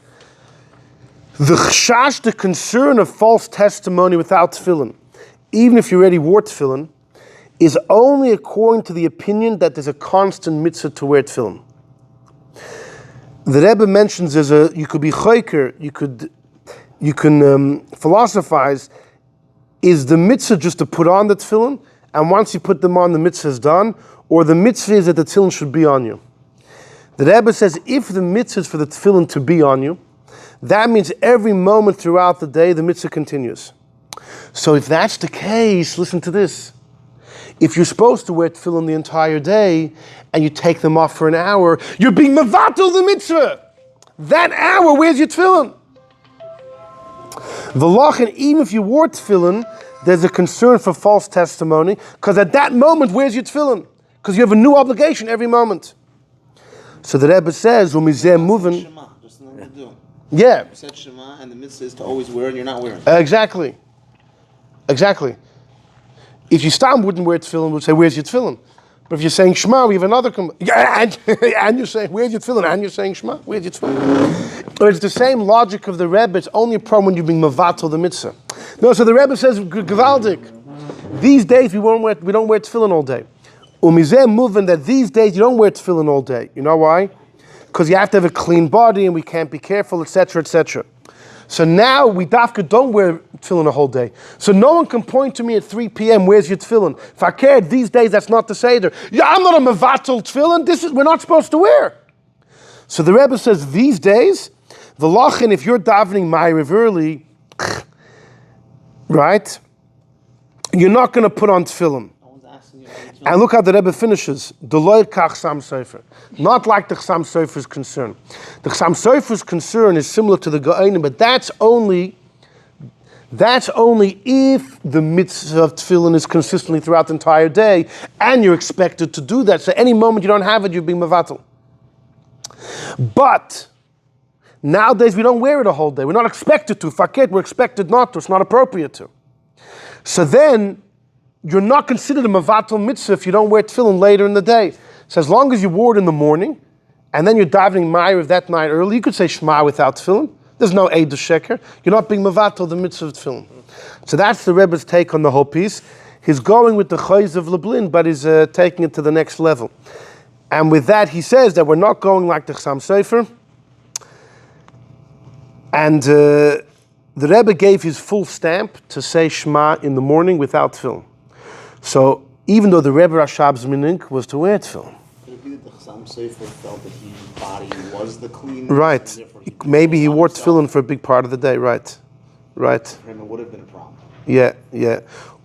The chashash, the concern of false testimony without tefillin, even if you already wore tefillin, is only according to the opinion that there's a constant mitzvah to wear tefillin. The Rebbe mentions you could be choker, you can philosophize, is the mitzvah just to put on the tefillin, and once you put them on, the mitzvah is done, or the mitzvah is that the tefillin should be on you. The Rebbe says if the mitzvah is for the tefillin to be on you, that means every moment throughout the day the mitzvah continues. So if that's the case, listen to this. If you're supposed to wear tefillin the entire day and you take them off for an hour, you're being mevatel the mitzvah. That hour, where's your tefillin? V'lachin, even if you wore tefillin, there's a concern for false testimony, because at that moment, where's your tefillin? Because you have a new obligation every moment. So the Rebbe says, "Umizeh moving." Shema, there's nothing to do. Yeah. You said Shema, and the mitzvah is to always wear, and you're not wearing. Exactly. If you stop wouldn't wear tefillin, we'd say, "Where's your tefillin?" But if you're saying Shema, we have another. And you're saying, "Where's your tefillin?" And you're saying Shema, where's your tefillin? But it's the same logic of the Rebbe. It's only a problem when you bring mevatel the mitzvah. No, so the Rebbe says, "Gewaldik." These days we don't wear tefillin all day. Umizeh moving that these days you don't wear tefillin all day. You know why? Because you have to have a clean body and we can't be careful, etc., etc. So now we dafka don't wear tefillin a whole day. So no one can point to me at 3 p.m. Where's your tefillin? If I cared, these days that's not the seder. Yeah, I'm not a mevatel tefillin. We're not supposed to wear. So the Rebbe says these days, the lachin, if you're davening ma'ariv early, right? You're not going to put on tefillin. And look how the Rebbe finishes. Deloy kach Chasam Sofer. Not like the Chasam Sofer's concern. The Chasam Sofer's concern is similar to the Ga'anim, but that's only if the mitzvah of tefillin is consistently throughout the entire day, and you're expected to do that. So any moment you don't have it, you're being mevatel. But nowadays we don't wear it a whole day. We're not expected to. Faket, we're expected not to. It's not appropriate to. So then, you're not considered a mevatel mitzvah if you don't wear tefillin later in the day. So as long as you wore it in the morning, and then you're davening ma'ariv that night early, you could say Shema without tefillin. There's no eid sheker. You're not being mevatel the mitzvah of tefillin. So that's the Rebbe's take on the whole piece. He's going with the Chozeh of Lublin, but he's taking it to the next level. And with that, he says that we're not going like the Chasam Sofer. And the Rebbe gave his full stamp to say Shema in the morning without tefillin. So even though the Rebbe Rashab's minhag was to wear tefillin. Could it be that the Chasam Sofer felt that his body was the clean? Right. Maybe he wore tefillin for a big part of the day. Right. For him, it would have been a problem. Yeah.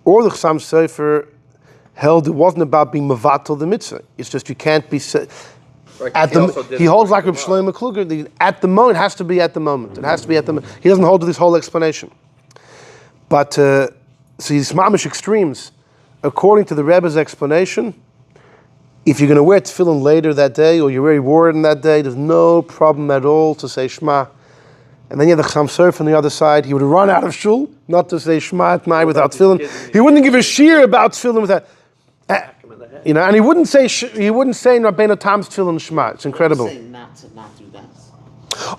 Or the Chasam Sofer held it wasn't about being mevatel the mitzvah. It's just you can't be. He holds like Reb Shlomo Kluger. At the moment, it has to be at the moment. It has to be at the moment. He doesn't hold to this whole explanation. But so these mamish extremes. According to the Rebbe's explanation, if you're going to wear tefillin later that day, or you already wore it in that day, there's no problem at all to say Shema. And then you have the Chasam Sofer on the other side. He would run out of shul, not to say Shema at night without tefillin. He wouldn't give a shear about tefillin without. And he wouldn't say Rabbeinu Tam's tefillin Shema. It's incredible. Saying not to do that.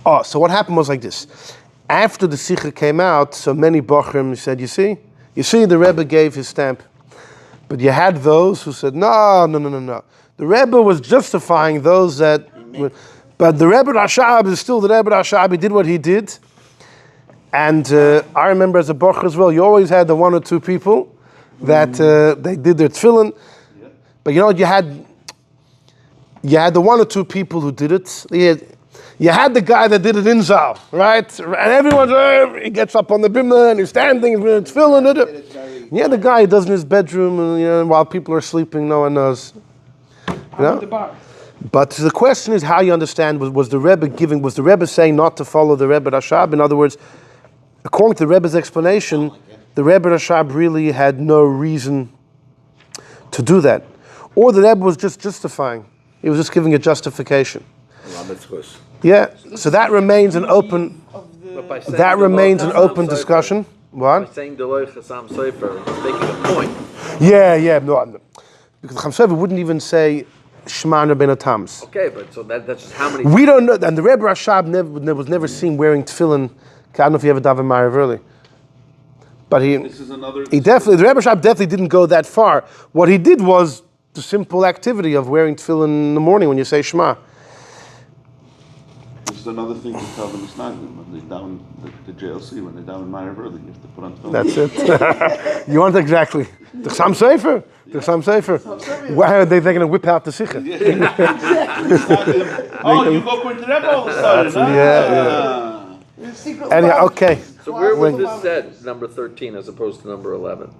Oh, so what happened was like this. After the Sikha came out, so many Bochrim said, you see, the Rebbe gave his stamp. But you had those who said, no. The Rebbe was justifying those that... But the Rebbe Rashab is still the Rebbe Rashab. He did what he did. And I remember as a Bocher as well, you always had the one or two people that they did their tefillin. But you know what, you had the one or two people who did it. You had the guy that did it in Zal, right? And everyone, he gets up on the bimah and he's standing, he's doing tefillin. Yeah, the guy who does in his bedroom, and while people are sleeping, no one knows. But the question is how you understand, was the Rebbe saying not to follow the Rebbe Rashab? In other words, according to the Rebbe's explanation, the Rebbe Rashab really had no reason to do that. Or the Rebbe was just justifying. He was just giving a justification. Yeah, so that remains an open discussion. What? By saying Deloy Chasam Sofer, he's making a point. Yeah. No. Because the Chasam Sofer wouldn't even say Shema Rabbeinu Tam's. Okay, but so that's just how many... We don't know, and the Rebbe Rashab was never seen wearing tefillin. I don't know if he ever davened ma'ariv early. But the Rebbe Rashab definitely didn't go that far. What he did was the simple activity of wearing tefillin in the morning when you say Shema. is another thing to tell the Misnagdim when they down the JLC, when they down in Meyer early, you have to put on tefillin. That's it. You want exactly. The Chasam Sofer. The Chasam Sofer. Why are they going to whip out the Sikha? Oh, you go for the Rebbe all of a sudden. Yeah. Anyhow, okay. So where was this set, number 13, as opposed to number 11?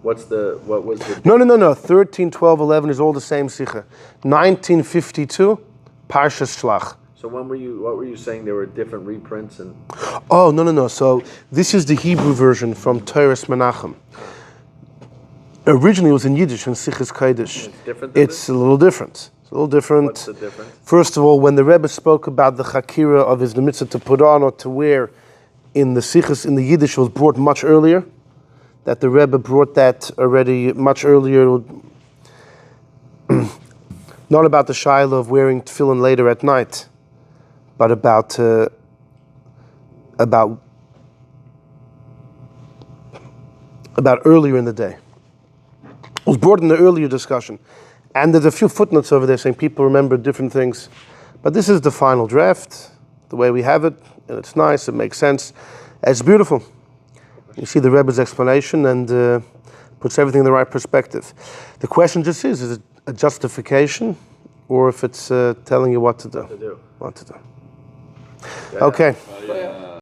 What was the? No. 13, 12, 11 is all the same Sikha. 1952, Parshas Shlach. So what were you saying? There were different reprints and. Oh, no. So this is the Hebrew version from Toras Menachem. Originally it was in Yiddish and Sichas Kodesh. It's different. It's a little different. What's the difference? First of all, when the Rebbe spoke about the Chakira of his mitzvah to put on or to wear in the Sichas, in the Yiddish, was brought much earlier. That the Rebbe brought that already much earlier. Not about the Shaila of wearing tefillin later at night, but about earlier in the day. It was brought in the earlier discussion. And there's a few footnotes over there saying people remember different things. But this is the final draft, the way we have it, and it's nice, it makes sense. It's beautiful. You see the Rebbe's explanation and puts everything in the right perspective. The question just is it a justification or if it's telling you what to do? What to do. Okay.